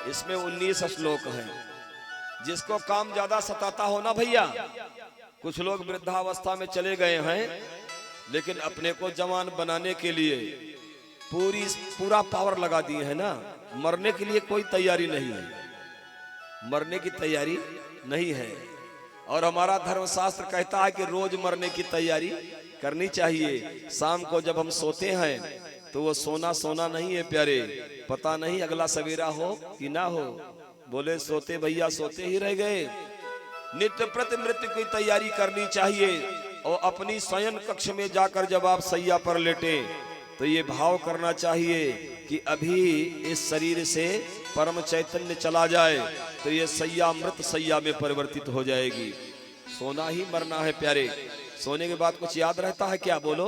इसमें 19 श्लोक हैं। जिसको काम ज्यादा सताता हो ना भैया, कुछ लोग वृद्धावस्था में चले गए हैं, लेकिन अपने को जवान बनाने के लिए पूरा पावर लगा दिए है ना। मरने के लिए कोई तैयारी नहीं है, मरने की तैयारी नहीं है। और हमारा धर्मशास्त्र कहता है कि रोज मरने की तैयारी करनी चाहिए। शाम को जब हम सोते हैं तो वो सोना सोना नहीं है प्यारे, पता नहीं अगला सवेरा हो कि ना हो। बोले सोते भैया सोते ही रह गए। नित्य प्रति मृत्यु की तैयारी करनी चाहिए। और अपनी शयन कक्ष में जाकर जब आप सैया पर लेटे तो ये भाव करना चाहिए कि अभी इस शरीर से परम चैतन्य चला जाए तो ये सैया मृत सैया में परिवर्तित हो जाएगी। सोना ही मरना है प्यारे। सोने के बाद कुछ याद रहता है क्या? बोलो।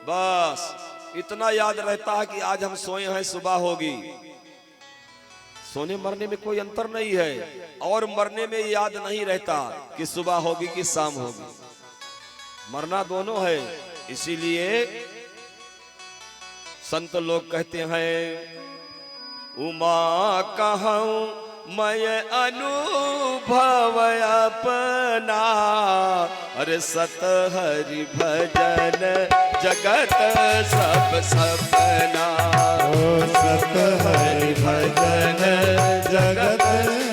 बस इतना याद रहता है कि आज हम सोए हैं, सुबह होगी। सोने मरने में कोई अंतर नहीं है। और मरने में याद नहीं रहता कि सुबह होगी कि शाम होगी, मरना दोनों है। इसीलिए संत लोग कहते हैं, उमा कहूं मैं अनुभव अपना, अरे सत हरि भजन जगत सब सपना। सत हरि भजन जगत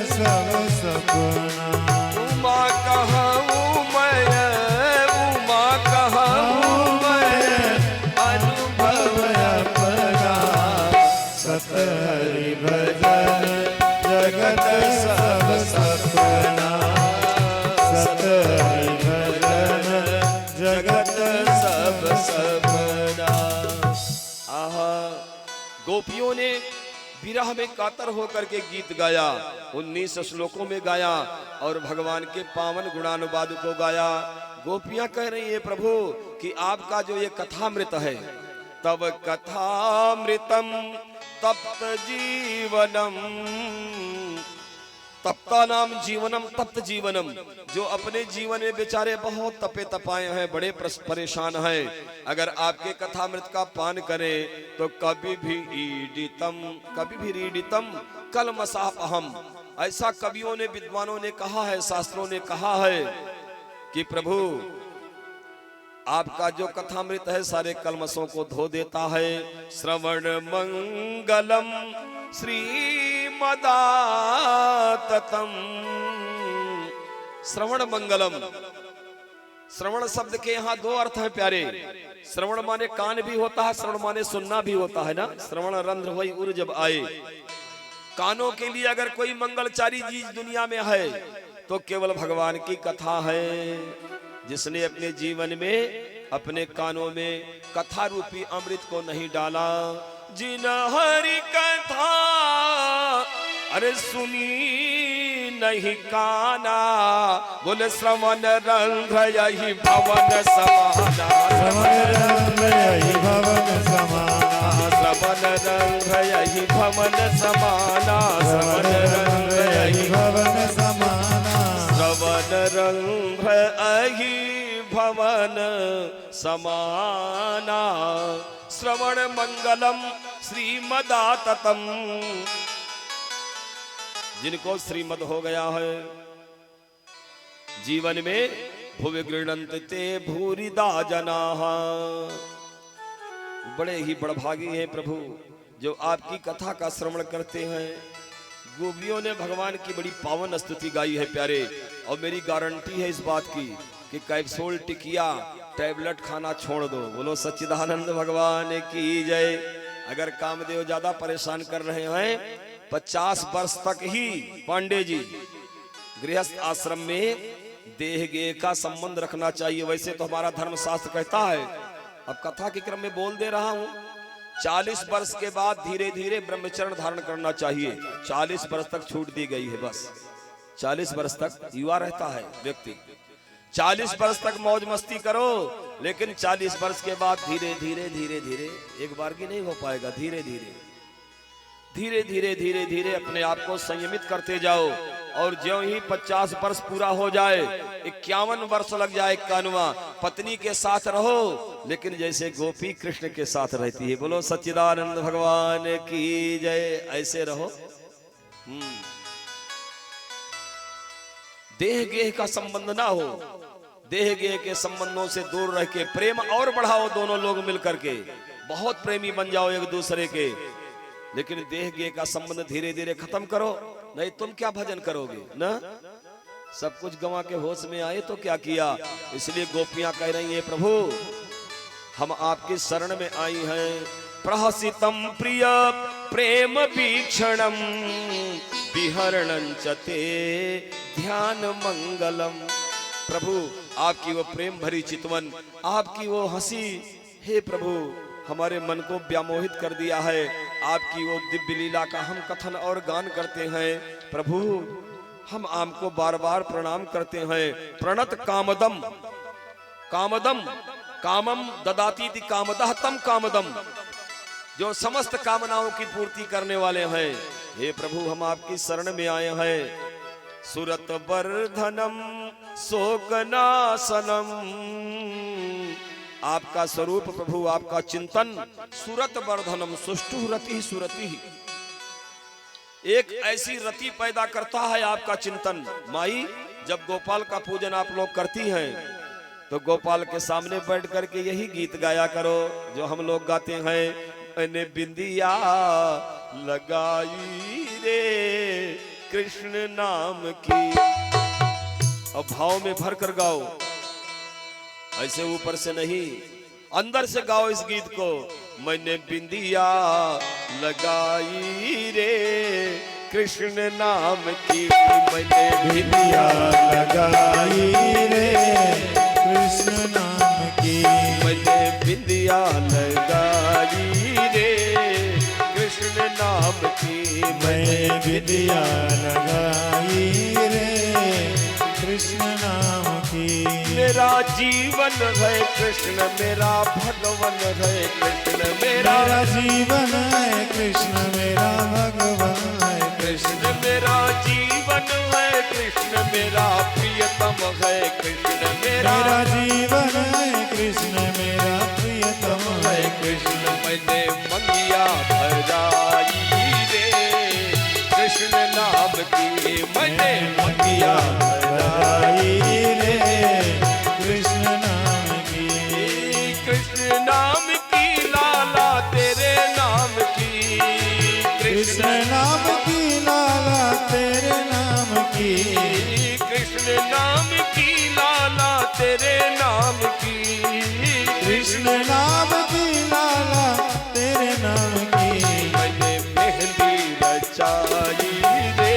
सब सपना। उमा कहूं मैं, उमा कहूं मैं अनुभव अपना, सत हरि भजन जगत सब सपना। सत हरि भजन जगत सब सपना। आहा, गोपियों ने विरह में कातर होकर के गीत गाया, 19 श्लोकों में गाया और भगवान के पावन गुणानुवाद को गाया। गोपियां कह रही है प्रभु कि आपका जो ये कथामृत है, तब कथामृतम तप्त जीवनम, तप्ता नाम जीवनम तप्त जीवनम। जो अपने जीवन में बेचारे बहुत तपे तपाए हैं, बड़े परेशान हैं, अगर आपके कथामृत का पान करें तो कभी भी ईडितम कलमसापहम। ऐसा कवियों ने, विद्वानों ने कहा है, शास्त्रों ने कहा है कि प्रभु आपका जो कथामृत है सारे कलमसों को धो देता है। श्रवण मंगलम श्रीमदाततम, श्रवण मंगलम। श्रवण शब्द के यहाँ दो अर्थ हैं प्यारे। श्रवण माने कान भी होता है, श्रवण माने सुनना भी होता है ना। श्रवण रंध्र वही उर जब आए। कानों के लिए अगर कोई मंगलचारी चीज दुनिया में है तो केवल भगवान की कथा है। जिसने अपने जीवन में, अपने कानों में कथा रूपी अमृत को नहीं डाला, जिन हरि कथा अरे सुनी नहीं काना, बोले श्रवण रंध्र यही भवन समाना। श्रवण रंध्र यही भवन समाना। श्रवण रंध्र यही भवन समाना। श्रवण रंध्र यही भवन समाना। श्रवण रंध्र यही भवन समाना। श्रवण मंगलम श्रीमदाततम। जिनको श्रीमद हो गया है जीवन में, भुवि गृह्णन्ति ते भूरिदा जनाः। बड़े ही बड़भागी हैं प्रभु जो आपकी कथा का श्रवण करते हैं। गोपियों ने भगवान की बड़ी पावन स्तुति गाई है प्यारे। और मेरी गारंटी है इस बात की कि कैप्सूल टिकिया टैबलेट खाना छोड़ दो। बोलो सच्चिदानंद भगवान की जय। अगर कामदेव ज्यादा परेशान कर रहे हैं, 50 वर्ष तक ही पांडे जी गृहस्थ आश्रम में देह गेह का संबंध रखना चाहिए। वैसे तो हमारा धर्मशास्त्र कहता है, अब कथा के क्रम में बोल दे रहा हूं, 40 वर्ष के बाद धीरे धीरे ब्रह्मचर्य धारण करना चाहिए। 40 वर्ष तक छूट दी गई है, बस 40 वर्ष तक युवा रहता है व्यक्ति। 40 वर्ष तक मौज मस्ती करो, लेकिन 40 वर्ष के बाद धीरे धीरे धीरे धीरे, एक बार की नहीं हो पाएगा, धीरे धीरे धीरे धीरे धीरे धीरे अपने आप को संयमित करते जाओ। और ज्यों ही 50 वर्ष पूरा हो जाए, 51 वर्ष लग जाए, 51वां पत्नी के साथ रहो, लेकिन जैसे गोपी कृष्ण के साथ रहती है। बोलो सच्चिदानंद भगवान की जय। ऐसे रहो, देह गेह का संबंध ना हो, देह गेह के संबंधों से दूर रह के प्रेम और बढ़ाओ, दोनों लोग मिलकर के बहुत प्रेमी बन जाओ एक दूसरे के। लेकिन देह गेह का संबंध धीरे धीरे खत्म करो, नहीं तुम क्या भजन करोगे ना। सब कुछ गंवा के होश में आए तो क्या किया। इसलिए गोपियां कह रही हैं, प्रभु हम आपकी शरण में आई हैं। प्रहसितम प्रिय प्रेम वीक्षणम विहरणं च ते ध्यान मंगलम। प्रभु आपकी वो प्रेम भरी चितवन, आपकी वो हंसी, हे प्रभु हमारे मन को व्यामोहित कर दिया है। आपकी वो दिव्य लीला का हम कथन और गान करते हैं। प्रभु हम आपको बार बार प्रणाम करते हैं। प्रणत कामदम, कामदम कामम ददाती थी कामदह तम कामदम, जो समस्त कामनाओं की पूर्ति करने वाले हैं। हे प्रभु हम आपकी शरण में आए हैं। सुरत वर्धनम शोकनाशनम, आपका स्वरूप प्रभु, आपका चिंतन। सुरत वर्धनम, सुष्टु रति सुरति, एक ऐसी रति पैदा करता है आपका चिंतन। माई जब गोपाल का पूजन आप लोग करती हैं तो गोपाल के सामने बैठ करके यही गीत गाया करो जो हम लोग गाते हैं। मैंने बिंदिया लगाई रे कृष्ण नाम की। अब भाव में भर कर गाओ, ऐसे ऊपर से नहीं, अंदर से गाओ इस गीत को। मैंने बिंदिया लगाई रे कृष्ण नाम की, मैंने बिंदिया लगाई रे कृष्ण नाम की, मैंने बिंदिया लगाई रे कृष्ण नाम की, मैं बिंदिया लगाई रे कृष्ण नाम की। मेरा जीवन है कृष्ण, मेरा भगवन है कृष्ण, मेरा जीवन है कृष्ण, मेरा भगवान है कृष्ण, मेरा जीवन है कृष्ण, मेरा प्रियतम है कृष्ण, मेरा जीवन है कृष्ण, मेरा प्रियतम है कृष्ण। मैंने मंगिया भराई रे कृष्ण नाम की, मैंने मंगिया भराई रे कृष्ण नाम की। कृष्ण नाम की लाला तेरे नाम की, कृष्ण नाम की लाला तेरे नाम की, कृष्ण नाम की लाला तेरे नाम की, कृष्ण नाम की लाला तेरे नाम की। मैंने मेहंदी रचाई रे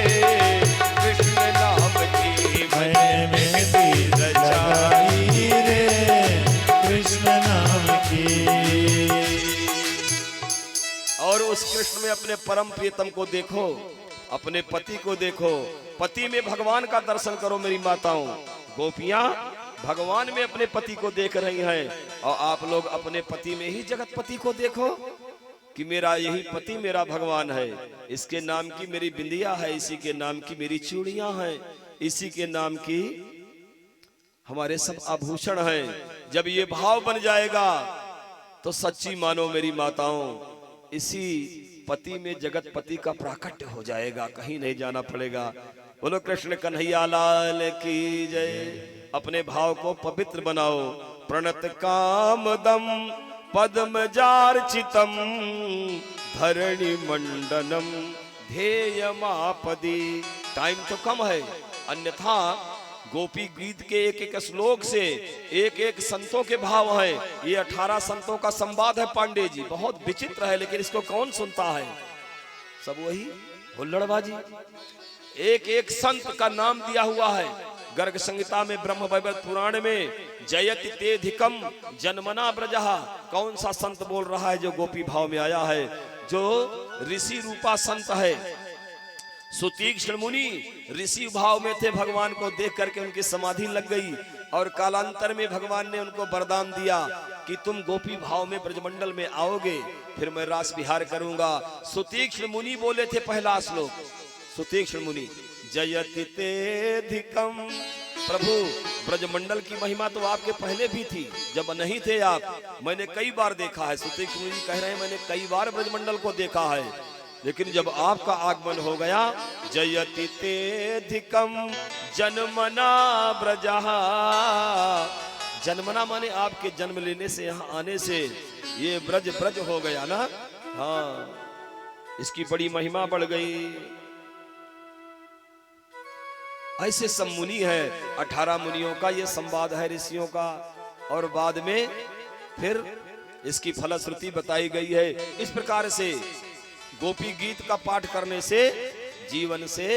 कृष्ण नाम की, मैंने मेहंदी रचाई रे कृष्ण नाम की। और उस कृष्ण में अपने परम प्रियतम को देखो, अपने पति को देखो, पति में भगवान का दर्शन करो। मेरी माताओं, गोपियां भगवान में अपने पति को देख रही हैं, और आप लोग अपने पति में ही जगत पति को देखो कि मेरा यही पति मेरा भगवान है। इसके नाम की मेरी बिंदिया है, इसी के नाम की मेरी चूड़ियां हैं, इसी के नाम की हमारे सब आभूषण हैं। जब ये भाव बन जाएगा तो सच्ची मानो मेरी माताओं, इसी पति में जगत पति का प्राकट्य हो जाएगा, कहीं नहीं जाना पड़ेगा। बोलो कृष्ण कन्हैया लाल की जय। अपने भाव को पवित्र बनाओ। प्रणत कामदम पद्मजार्चितम धरणि मंडनम ध्येयमापदी। टाइम तो कम है, अन्यथा गोपी गीत के एक एक श्लोक से एक एक संतों के भाव है। ये 18 संतों का संवाद है पांडे जी, बहुत विचित्र है, लेकिन इसको कौन सुनता है? सब वही हुल्लड़बाजी। एक एक संत का नाम दिया हुआ है। गर्ग संहिता में, ब्रह्म वैवर्त पुराण में जयति तेधिकम जन्मना ब्रजहा। कौन सा संत बोल रहा है जो गोपी भाव में आया है? जो ऋषि रूपा संत है। सुतीक्ष्ण मुनि ऋषि भाव में थे, भगवान को देख करके उनकी समाधि लग गई, और कालांतर में भगवान ने उनको वरदान दिया कि तुम गोपी भाव में ब्रजमंडल में आओगे, फिर मैं रास विहार करूंगा। सुतीक्ष्ण मुनि बोले थे पहला श्लोक, सुतीक्ष्ण मुनि जयति तेधिकम। प्रभु ब्रजमंडल की महिमा तो आपके पहले भी थी, जब नहीं थे आप। मैंने कई बार देखा है, सुतीक्ष्ण मुनि कह रहे हैं मैंने कई बार ब्रजमंडल को देखा है। लेकिन जब आपका आगमन हो गया, जयति तेधिकम जन्मना ब्रजहा, जन्मना माने आपके जन्म लेने से, यहाँ आने से ये ब्रज ब्रज हो गया ना। हाँ, इसकी बड़ी महिमा बढ़ गई। ऐसे सब मुनि है, 18 मुनियों का ये संवाद है ऋषियों का, और बाद में फिर इसकी फलश्रुति बताई गई है। इस प्रकार से गोपी गीत का पाठ करने से जीवन से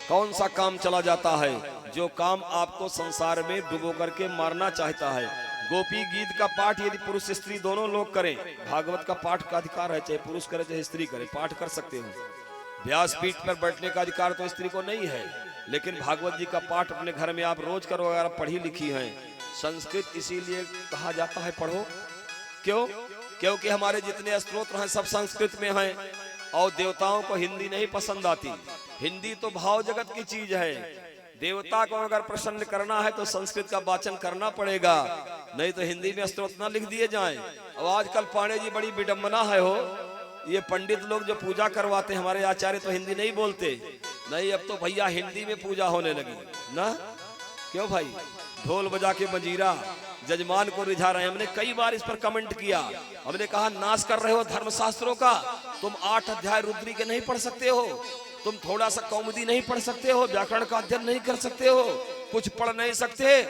कौन सा काम चला जाता है? जो काम आपको संसार में डुबो करके मारना चाहता है। गोपी गीत का पाठ यदि पुरुष स्त्री दोनों लोग करें, भागवत का पाठ का अधिकार है, चाहे पुरुष करे चाहे स्त्री करे, पाठ कर सकते हो। व्यासपीठ पर बैठने का अधिकार तो स्त्री को नहीं है, लेकिन भागवत जी का पाठ अपने घर में आप रोज करो। अगर आप पढ़ी लिखी हैं, संस्कृत इसीलिए कहा जाता है पढ़ो। क्यों? क्योंकि हमारे जितने स्तोत्र हैं सब संस्कृत में हैं, और देवताओं को हिंदी नहीं पसंद आती। हिंदी तो भाव जगत की चीज है। देवता को अगर प्रसन्न करना है तो संस्कृत का वाचन करना पड़ेगा, नहीं तो हिंदी में स्तोत्र ना लिख दिए जाएं। अब आजकल पांडे जी बड़ी विडंबना है हो, ये पंडित लोग जो पूजा करवाते हैं हमारे आचार्य तो हिंदी नहीं बोलते। नहीं, अब तो भैया हिंदी में पूजा होने लगी ना। क्यों भाई? ढोल बजा के मजीरा जजमान को रिझा रहे हैं। हमने कई बार इस पर कमेंट किया, हमने कहा नाश कर रहे हो धर्मशास्त्रों का। तुम 8 अध्याय रुद्री के नहीं पढ़ सकते हो, तुम थोड़ा सा कौमुदी नहीं पढ़ सकते हो, व्याकरण का अध्ययन नहीं कर सकते हो, कुछ पढ़ नहीं सकते।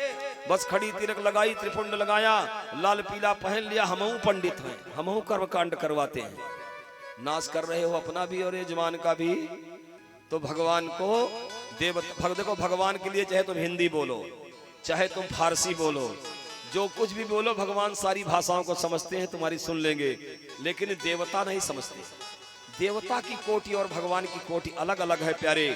बस खड़ी तिलक लगाई, त्रिपुंड लगाया, लाल पीला पहन लिया, हमहू पंडित हैं, हमहू कर्मकांड करवाते हैं। नाश कर रहे हो अपना भी और यजमान का भी। तो भगवान को देखो, भगवान के लिए चाहे तुम हिंदी बोलो, चाहे तुम फारसी बोलो, जो कुछ भी बोलो, भगवान सारी भाषाओं को समझते हैं, तुम्हारी सुन लेंगे। लेकिन देवता नहीं समझते। देवता की कोटि और भगवान की कोटि अलग अलग है प्यारे।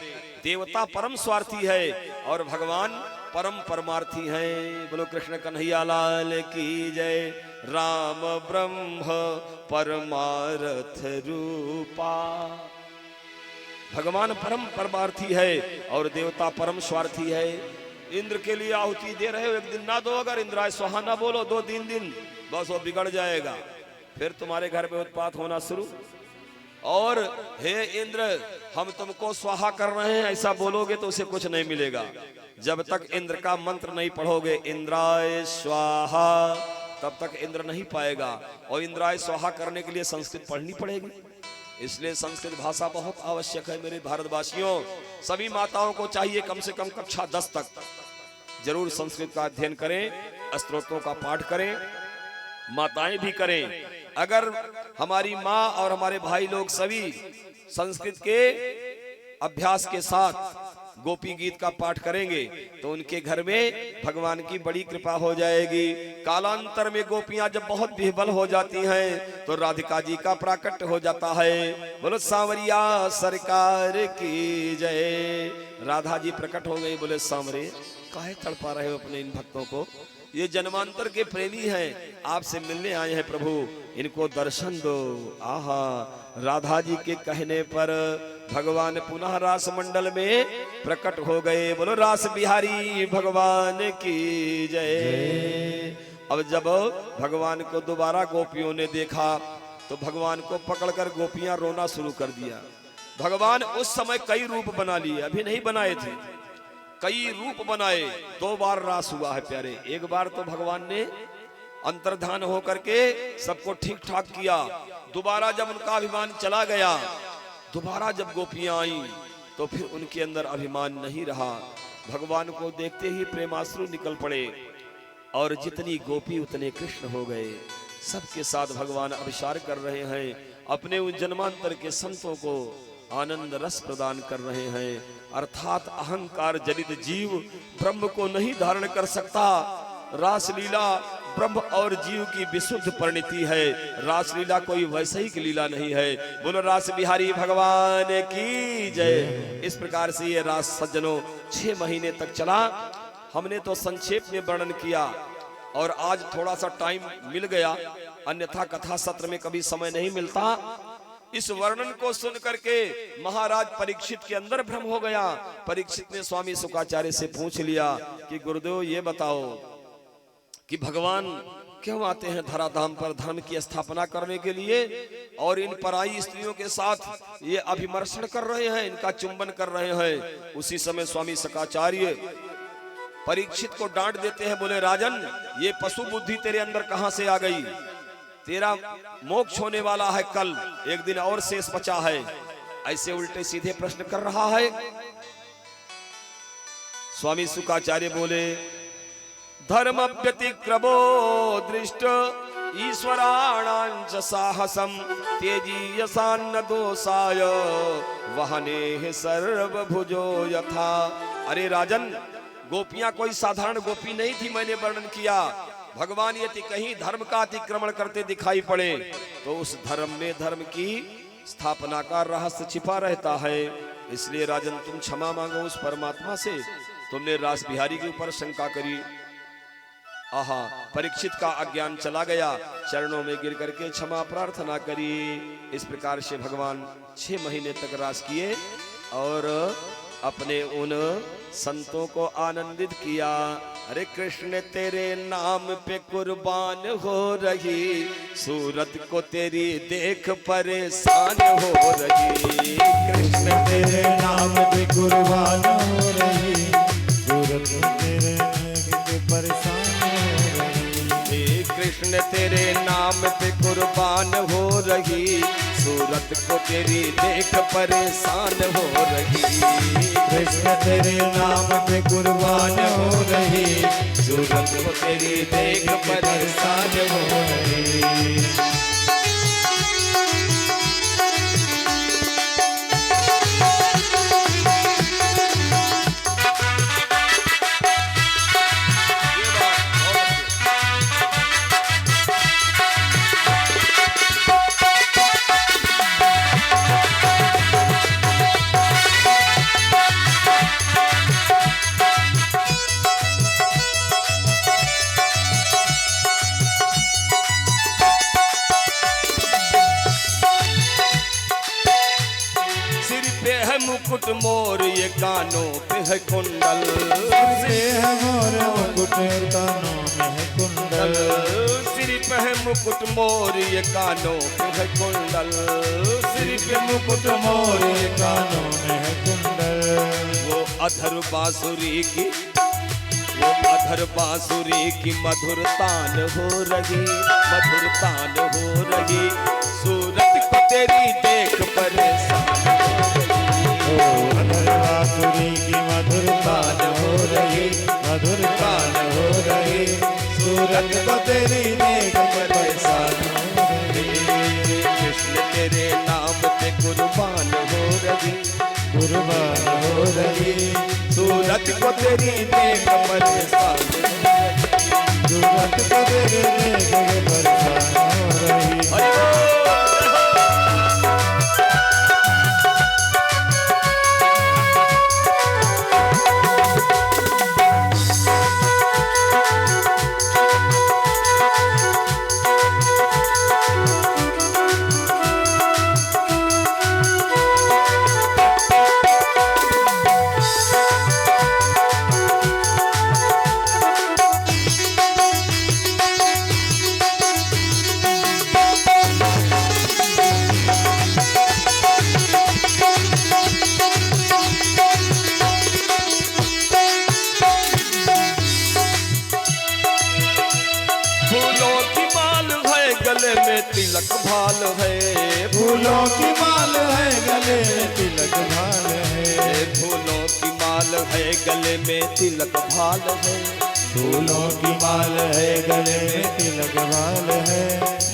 देवता परम स्वार्थी है और भगवान परम परमार्थी हैं। बोलो कृष्ण कन्हैया लाल की जय। राम ब्रह्म परमार्थ रूपा। भगवान परम परमार्थी है और देवता परम स्वार्थी है। इंद्र के लिए आहुति दे रहे हो, एक दिन ना दो, अगर इंद्राय स्वाहा ना बोलो 2-3 दिन, बस वो बिगड़ जाएगा, फिर तुम्हारे घर में उत्पात होना शुरू। और हे इंद्र, हम तुमको स्वाहा कर रहे हैं ऐसा बोलोगे तो उसे कुछ नहीं मिलेगा। जब तक इंद्र का मंत्र नहीं पढ़ोगे, इंद्राय स्वाहा, तब तक इंद्र नहीं पाएगा। और इंद्राय स्वाहा करने के लिए संस्कृत पढ़नी पड़ेगी। इसलिए संस्कृत भाषा बहुत आवश्यक है मेरे भारतवासियों। सभी माताओं को चाहिए कम से कम कक्षा 10 तक जरूर संस्कृत का अध्ययन करें, स्तोत्रों का पाठ करें, माताएं भी करें। अगर हमारी माँ और हमारे भाई लोग सभी संस्कृत के अभ्यास के साथ गोपी गीत का पाठ करेंगे तो उनके घर में भगवान की बड़ी कृपा हो जाएगी। कालांतर में गोपियां जब बहुत विह्वल हो जाती हैं तो राधिका जी का प्राकट्य हो जाता है। बोलो सांवरिया सरकार की जय। राधा जी प्रकट हो गई। बोले सांवरे, काहे तड़पा रहे हो अपने इन भक्तों को? ये जन्मांतर के प्रेमी हैं, आपसे मिलने आए हैं प्रभु, इनको दर्शन दो। आहा, राधा जी के कहने पर भगवान पुनः रास मंडल में प्रकट हो गए। बोलो रास बिहारी भगवान की जय। अब जब भगवान को दोबारा गोपियों ने देखा तो भगवान को पकड़कर गोपियां रोना शुरू कर दिया। भगवान उस समय कई रूप बना लिए, अभी नहीं बनाए थे, कई रूप बनाए। 2 बार रास हुआ है प्यारे। एक बार तो भगवान ने अंतर्धान होकर के सबको ठीक ठाक किया। दोबारा जब उनका अभिमान चला गया, दोबारा जब गोपियां आई तो फिर उनके अंदर अभिमान नहीं रहा। भगवान को देखते ही प्रेमाश्रु निकल पड़े और जितनी गोपी उतने कृष्ण हो गए। सबके साथ भगवान अभिसार कर रहे हैं, अपने उन जन्मांतर के संतों को आनंद रस प्रदान कर रहे हैं। अर्थात अहंकार जनित जीव ब्रह्म को नहीं धारण कर सकता। रासलीला ब्रह्म और जीव की विशुद्ध परिणति है। रासलीला कोई वैषयिक लीला नहीं है। बोलो रास बिहारी भगवान की जय। इस प्रकार से ये रास सज्जनों 6 महीने तक चला। हमने तो संक्षेप में वर्णन किया और आज थोड़ा सा टाइम मिल गया, अन्यथा कथा सत्र में कभी समय नहीं मिलता। इस वर्णन को सुन करके महाराज परीक्षित के अंदर भ्रम हो गया। परीक्षित ने स्वामी शुकाचार्य से पूछ लिया कि गुरुदेव ये बताओ कि भगवान क्यों आते हैं धराधाम पर धर्म की स्थापना करने के लिए, और इन पराई स्त्रियों के साथ ये अभिमर्शन कर रहे हैं, इनका चुंबन कर रहे हैं। उसी समय स्वामी शकाचार्य परीक्षित को डांट देते हैं, बोले राजन, ये पशु बुद्धि तेरे अंदर कहां से आ गई? तेरा मोक्ष होने वाला है कल, एक दिन और शेष बचा है। ऐसे उल्टे सीधे प्रश्न कर रहा है। स्वामी शुकाचार्य बोले, धर्म व्यतिक्रमो दृष्ट ईश्वराणांच साहसम तेजीयसान्न दोषाय वहने सर्वभुजो यथा। अरे राजन, गोपियां कोई साधारण गोपी नहीं थी, मैंने वर्णन किया। भगवान यदि कहीं धर्म का अतिक्रमण करते दिखाई पड़े तो उस धर्म में धर्म की स्थापना का रहस्य छिपा रहता है। इसलिए राजन, तुम क्षमा मांगो उस परमात्मा से, तुमने रास बिहारी के ऊपर शंका करी। आहा, परीक्षित का अज्ञान चला गया, चरणों में गिर करके क्षमा प्रार्थना करी। इस प्रकार से भगवान 6 महीने तक रास किए और अपने उन संतों को आनंदित किया। अरे कृष्ण, तेरे नाम पे कुर्बान हो रही, सूरत को तेरी देख परेशान हो रही। कृष्ण तेरे नाम पे कुर्बान हो रही, सूरत को तेरे देख परेशान हो रही। कृष्ण तेरे नाम पे कुर्बान हो रही, सूरत को तेरी देख परेशान हो रही। कृष्ण तेरे नाम पे कुर्बान हो रही, सूरत को तेरी देख परेशान हो रही। मुकुट मोर ये कानों पे है कुंडल, सिर है मोर मुकुट कानों में है कुंडल। सिर पे है मुकुट मोर ये कानों पे है कुंडल, सिर पे मुकुट मोर ये कानों में है कुंडल। वो अधर बांसुरी की, वो अधर बांसुरी की मधुर तान हो रही, मधुर तान हो रही। सूरत को तेरी देख परेशान हो रही। अधर बांसुरी की मधुर तान हो रही, मधुर तान हो रही। सूरत को तेरी देख परेशान हो रही। कृष्ण तेरे नाम पे कुर्बान हो रही, कुर्बान हो रही। सूरत को तेरी देख परेशान हो रही। सूरत को तेरी देख परेशान हो रही। तिलक भाल है, फूलों की माल है गले में तिलक भाल है। फूलों की माल है गले में तिलक भाल है। फूलों की माल है गले में तिलक भाल है।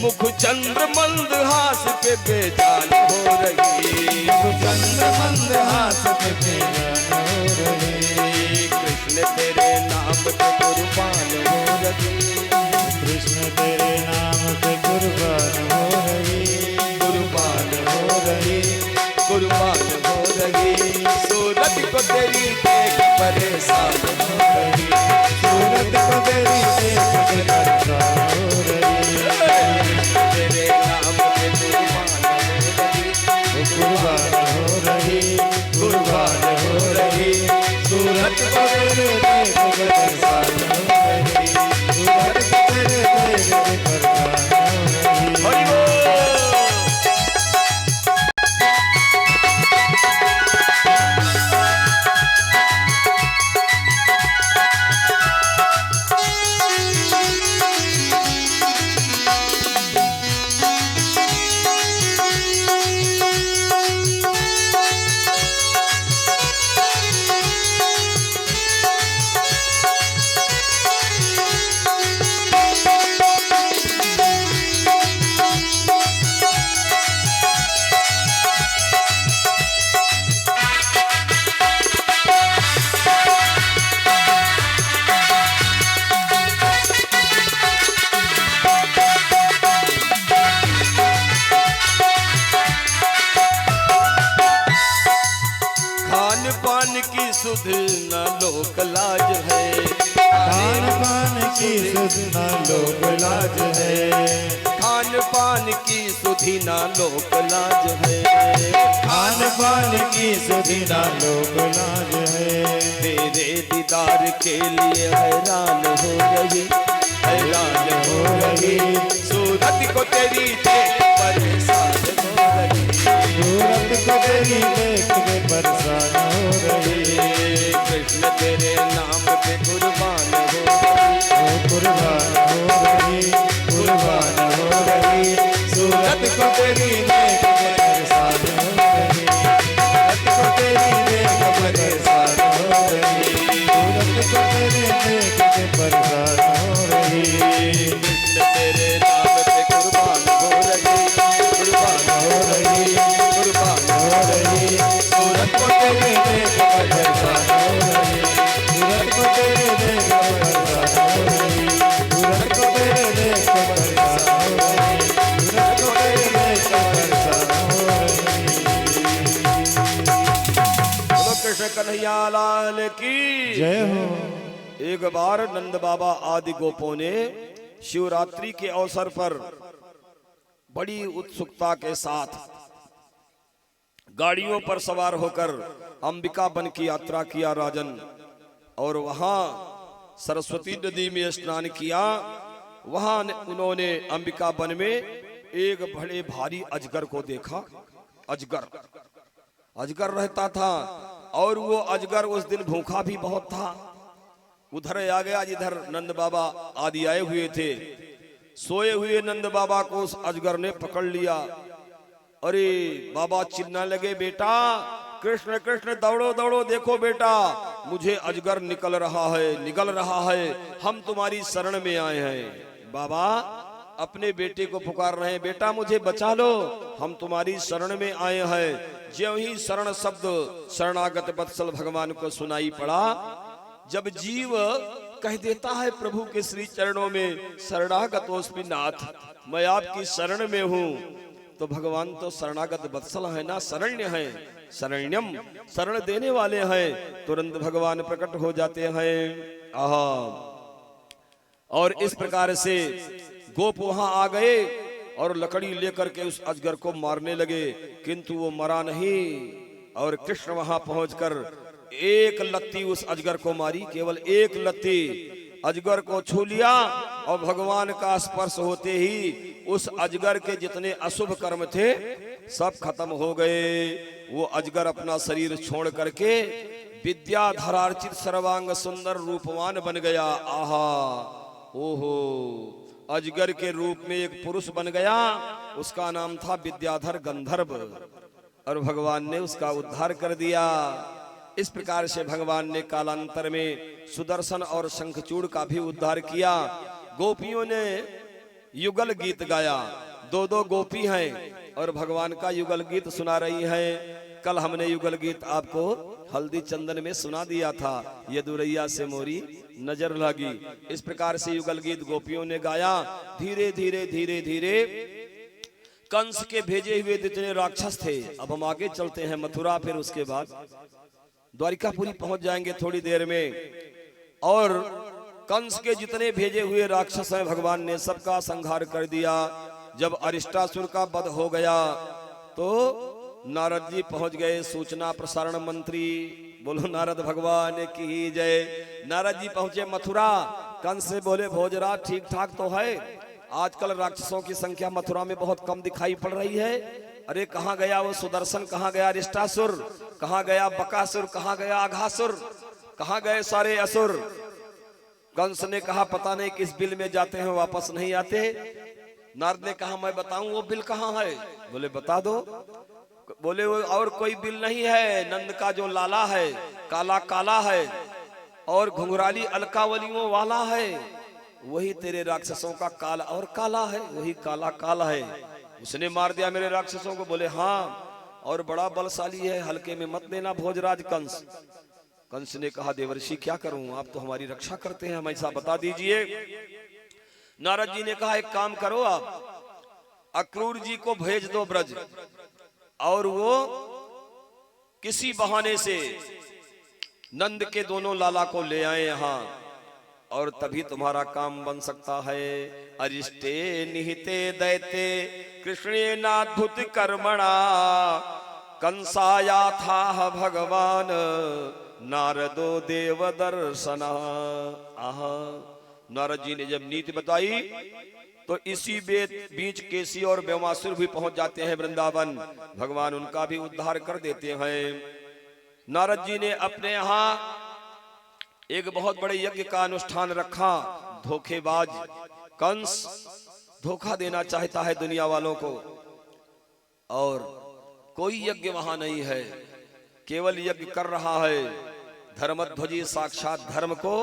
मुख चंद्र मंद हास पे बेजान हो रही, मुख चंद्र मंद हास पे बेजान हो रही। कृष्ण तेरे नाम पे कुर्बान हो रही, कृष्ण तेरे नाम पे कुर्बान हो रही, कुर्बान हो रही, कुर्बान हो रही। सूरत को तेरी देख परेशान हो रही, सूरत को तेरी देख परेशान हो रही। तेरे नाम पे कुर्बान हो रही, कुर्बान हो रही, कुर्बान हो रही। सूरत को तेरे देख परेशान हो रही, सूरत को तेरे देख खान पान की सुध न लोक लाज है, खान पान की सुध न लोक लाज है, खान पान की सुधि न लोक लाज है, खान पान की सुध न लोक लाज है। तेरे दीदार के लिए हैरान हो रही, हैरान हो रही, सूरत को तेरी देख परेशान हो रही, सूरत को तेरी देख के परेशान हो रही, कृष्ण तेरे नाम पे कुर्बान हो रही, ओ कुर्बान हो रही, कुर्बान हो रही, सूरत को तेरी देख के परेशान हो रही, सूरत को तेरी देख के परेशान हो रही, सूरत को तेरी देख के परेशान हो रही, कृष्ण तेरे नाम पे कुर्बान हो रही, कुर्बान हो रही, कुर्बान हो रही, सूरत को तेरी देख के परेशान हो रही, सूरत को तेरी देख के परेशान हो रही, सूरत को तेरी देख के परेशान हो रही, सूरत को तेरी देख के परेशान हो रही। बोलो कृष्ण कन्हैया लाल की जय हो। एक बार नंद बाबा आदि गोपों ने शिवरात्रि के अवसर पर बड़ी उत्सुकता के साथ गाड़ियों पर सवार होकर अंबिका वन की यात्रा किया राजन, और वहां सरस्वती नदी में स्नान किया। वहां उन्होंने अंबिका वन में एक बड़े भारी अजगर को देखा। अजगर अजगर रहता था, और वो अजगर उस दिन भूखा भी बहुत था। उधर आ गया जिधर नंद बाबा आदि आए हुए थे। सोए हुए नंद बाबा को उस अजगर ने पकड़ लिया। अरे बाबा चिल्लाने लगे, बेटा कृष्ण कृष्ण दौड़ो दौड़ो, देखो बेटा मुझे अजगर निकल रहा है, निकल रहा है, हम तुम्हारी शरण में आए हैं। बाबा अपने बेटे को पुकार रहे हैं, बेटा मुझे बचा लो, हम तुम्हारी शरण में आए हैं। ज्यों ही शरण शब्द शरणागत वत्सल भगवान को सुनाई पड़ा, जब जीव कह देता है प्रभु के श्री चरणों में शरणागतोस्मि नाथ, मैं आपकी शरण में हूँ, तो भगवान तो शरणागत वत्सल है ना, शरण्य है, शरण्यम शरण देने वाले हैं। तुरंत भगवान प्रकट हो जाते हैं। आहा, और इस प्रकार से गोप वहां आ गए और लकड़ी लेकर के उस अजगर को मारने लगे, किंतु वो मरा नहीं। और कृष्ण वहां पहुंचकर एक लत्ती उस अजगर को मारी, केवल एक लत्ती अजगर को छू लिया, और भगवान का स्पर्श होते ही उस अजगर के जितने अशुभ कर्म थे सब खत्म हो गए। वो अजगर अपना शरीर छोड़ करके विद्याधरार्चित सर्वांग सुंदर रूपवान बन गया। आहा, ओहो, अजगर के रूप में एक पुरुष बन गया, उसका नाम था विद्याधर गंधर्व, और भगवान ने उसका उद्धार कर दिया। इस प्रकार से भगवान ने कालांतर में सुदर्शन और शंखचूड़ का भी उद्धार किया। गोपियों ने युगल गीत गाया, दो दो गोपी हैं और भगवान का युगल गीत सुना रही हैं। कल हमने युगल गीत आपको हल्दी चंदन में सुना दिया था, ये दुरैया से मोरी नजर लगी। इस प्रकार से युगल गीत गोपियों ने गाया। धीरे धीरे धीरे धीरे कंस के भेजे हुए जितने राक्षस थे, अब हम आगे चलते हैं मथुरा, फिर उसके बाद द्वारिकापुरी पहुंच जाएंगे थोड़ी देर में। और कंस के जितने भेजे हुए राक्षस हैं भगवान ने सबका संहार कर दिया। जब अरिष्टासुर का वध हो गया तो नारद जी पहुंच गए, सूचना प्रसारण मंत्री। बोलो नारद भगवान की जय। नारद जी पहुंचे मथुरा। कंस से बोले, भोजराज ठीक ठाक तो है? आजकल राक्षसों की संख्या मथुरा में बहुत कम दिखाई पड़ रही है। अरे कहाँ गया वो सुदर्शन, कहाँ गया अरिष्टासुर, कहाँ गया बकासुर, कहाँ गया अघासुर, कहाँ गए सारे असुर? कंस ने कहा पता नहीं किस बिल में जाते हैं, वापस नहीं आते। नारद ने कहा मैं बताऊं वो बिल कहाँ है? बोले बता दो। बोले वो और कोई बिल नहीं है, नंद का जो लाला है काला काला है और घुंघराली अलकावलियों वाला है, वही तेरे राक्षसों का काला और काला है, वही काला काला है, उसने मार दिया मेरे राक्षसों को। बोले हाँ, और बड़ा बलशाली है, हल्के में मत लेना भोजराज कंस। कंस ने कहा देवर्षि क्या करूं, आप तो हमारी रक्षा करते हैं, हम ऐसा बता दीजिए। नारद जी ने कहा एक काम करो, आप अक्रूर जी को भेज दो ब्रज, और वो किसी बहाने से नंद के दोनों लाला को ले आए यहाँ, और तभी तुम्हारा काम बन सकता है। अरिष्टे निहिते दैते कृष्णेनाद्भुत कर्मणा कंसाया था भगवान नारदो देव दर्शना। आहा, नारद जी ने जब नीति बताई तो इसी बीच केसी और बेमासुर भी पहुंच जाते हैं वृंदावन। भगवान उनका भी उद्धार कर देते हैं। नारद जी ने अपने यहाँ एक बहुत बड़े यज्ञ का अनुष्ठान रखा। धोखेबाज कंस धोखा देना चाहता है दुनिया वालों को, और कोई यज्ञ वहां नहीं है, केवल यज्ञ कर रहा है धर्मध्वजी साक्षात धर्म को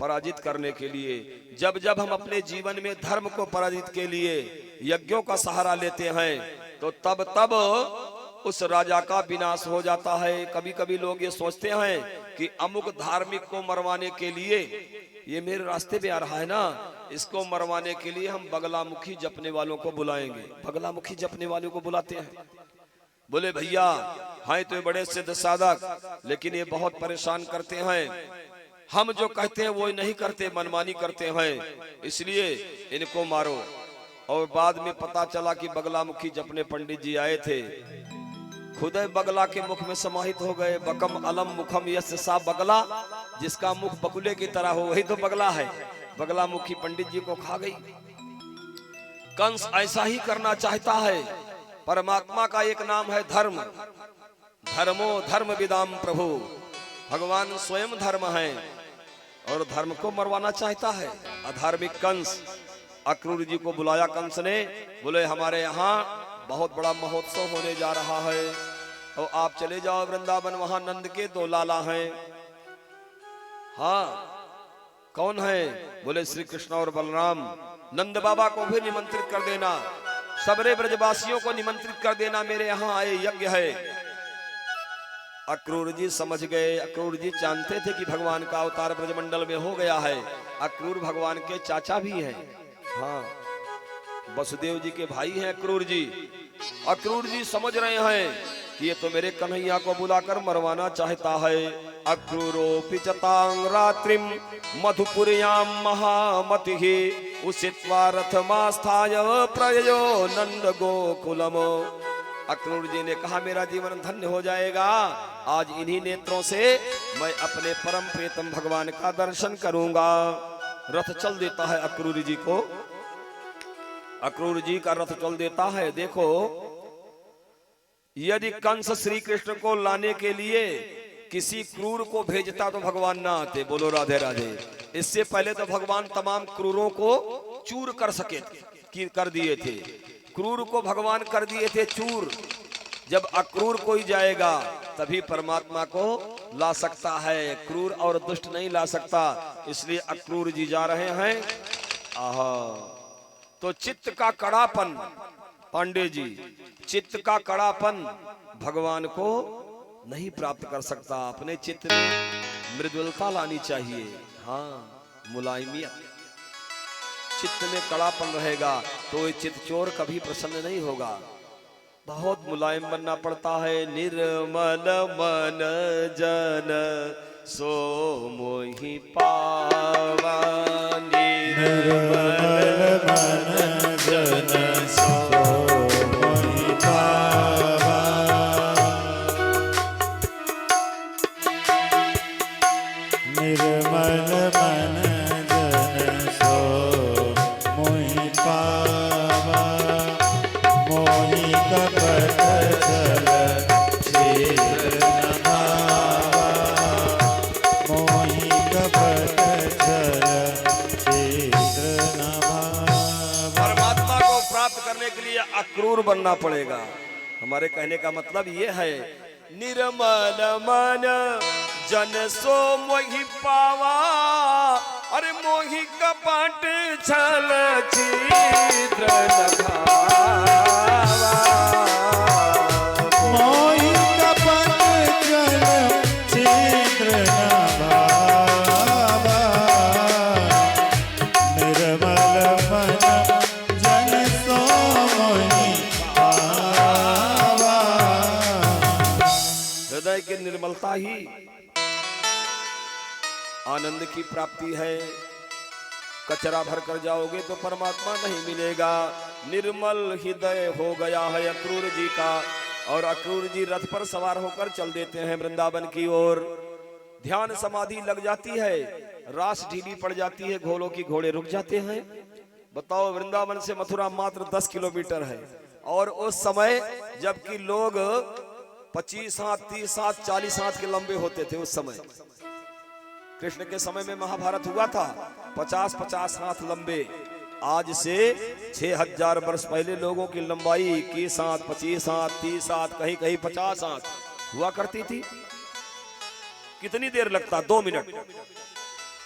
पराजित करने के लिए। जब जब हम अपने जीवन में धर्म को पराजित के लिए यज्ञों का सहारा लेते हैं तो तब तब उस राजा का विनाश हो जाता है। कभी कभी लोग ये सोचते हैं कि अमुक धार्मिक को मरवाने के लिए, ये मेरे रास्ते पे आ रहा है ना, इसको मरवाने के लिए हम बगलामुखी जपने वालों को बुलाएंगे। बगलामुखी जपने वालों को बुलाते हैं। बोले भैया हाँ तो बड़े सिद्ध साधक, लेकिन ये बहुत परेशान करते हैं। हम जो कहते हैं वो नहीं करते, मनमानी करते हैं, इसलिए इनको मारो। और बाद में पता चला कि बगलामुखी जपने पंडित जी आए थे, खुद बगला के मुख में समाहित हो गए। बकम अलम मुखम यस्य सा बगला, जिसका मुख बकुले की तरह हो वही तो बगला है। बगलामुखी पंडित जी को खा गई। कंस ऐसा ही करना चाहता है। परमात्मा का एक नाम है धर्म। धर्मो धर्म विदाम प्रभु, भगवान स्वयं धर्म है और धर्म को मरवाना चाहता है। अधार्मिक कंस, अक्रूर जी को बुलाया कंस ने, बोले हमारे यहाँ बहुत बड़ा महोत्सव होने जा रहा है और आप चले जाओ वृंदावन, वहां नंद के दो लाला हैं। हाँ कौन है? बोले श्री कृष्ण और बलराम। नंद बाबा को भी निमंत्रित कर देना, सबरे ब्रजवासियों को निमंत्रित कर देना, मेरे यहाँ आए यज्ञ है। अक्रूर जी समझ गए। अक्रूर जी जानते थे कि भगवान का अवतार ब्रजमंडल में हो गया है। अक्रूर भगवान के चाचा भी हैं। हाँ, वसुदेव जी के भाई हैं अक्रूर जी। अक्रूर जी समझ रहे हैं कि ये तो मेरे कन्हैया को बुलाकर मरवाना चाहता है। अक्रूरोऽपि च तां रात्रिं मधुपुर्यां महामतिः उषित्वा रथमास्थाय प्रययो नंद गोकुलम। अक्रूर जी ने कहा मेरा जीवन धन्य हो जाएगा, आज इन्हीं नेत्रों से मैं अपने परम प्रियतम भगवान का दर्शन करूंगा। रथ चल देता है अक्रूर जी को, अक्रूर जी का रथ चल देता है। देखो, यदि कंस श्री कृष्ण को लाने के लिए किसी क्रूर को भेजता तो भगवान ना आते। बोलो राधे राधे। इससे पहले तो भगवान तमाम क्रूरों को चूर कर दिए थे। क्रूर को भगवान कर दिए थे चूर। जब अक्रूर कोई जाएगा तभी परमात्मा को ला सकता है, क्रूर और दुष्ट नहीं ला सकता। इसलिए अक्रूर जी जा रहे हैं। आहा, तो चित्त का कड़ापन, पांडे जी, चित्त का कड़ापन भगवान को नहीं प्राप्त कर सकता। अपने चित्त में मृदुलता लानी चाहिए। हाँ, मुलायमियत। चित्त में कड़ापन रहेगा तो ये चित्त चोर कभी प्रसन्न नहीं होगा। बहुत मुलायम बनना पड़ता है। निर्मल मन जन सो मोहि पावा, निर्मल मन जन सो मोहि पावा। निर्मल मन जन सो मोहि पावा, मोहि कपट छल छेद न भावा, मोहि कपट छल छेद न भावा। परमात्मा को प्राप्त करने के लिए अक्रूर बनना पड़ेगा। हमारे कहने का मतलब ये है, निर्मल मन जन सो मोहि पावा, अरे मोहि कपट छल छिद्र न भावा, मोहि कपट छल छिद्र न भावा, निर्मल मन जन सो मोहि पावा। हृदय आनंद की प्राप्ति है। कचरा भर कर जाओगे तो परमात्मा नहीं मिलेगा। निर्मल हृदय हो गया है अक्रूर जी का, और अक्रूर जी रथ पर सवार होकर चल देते हैं वृंदावन की ओर। ध्यान समाधि लग जाती है, रास ढीली पड़ जाती है, घोड़ों की घोड़े रुक जाते हैं। बताओ, वृंदावन से मथुरा मात्र 10 किलोमीटर है, और उस समय जबकि लोग 25 हाथ, 30 हाथ, 40 हाथ के लंबे होते थे। उस समय कृष्ण के समय में महाभारत हुआ था, 50-50 हाथ लंबे। आज से 6000 वर्ष पहले लोगों की लंबाई 21 हाथ, 25 हाथ, 30 हाथ, कहीं कहीं 50 हाथ हुआ करती थी। कितनी देर लगता? 2 मिनट।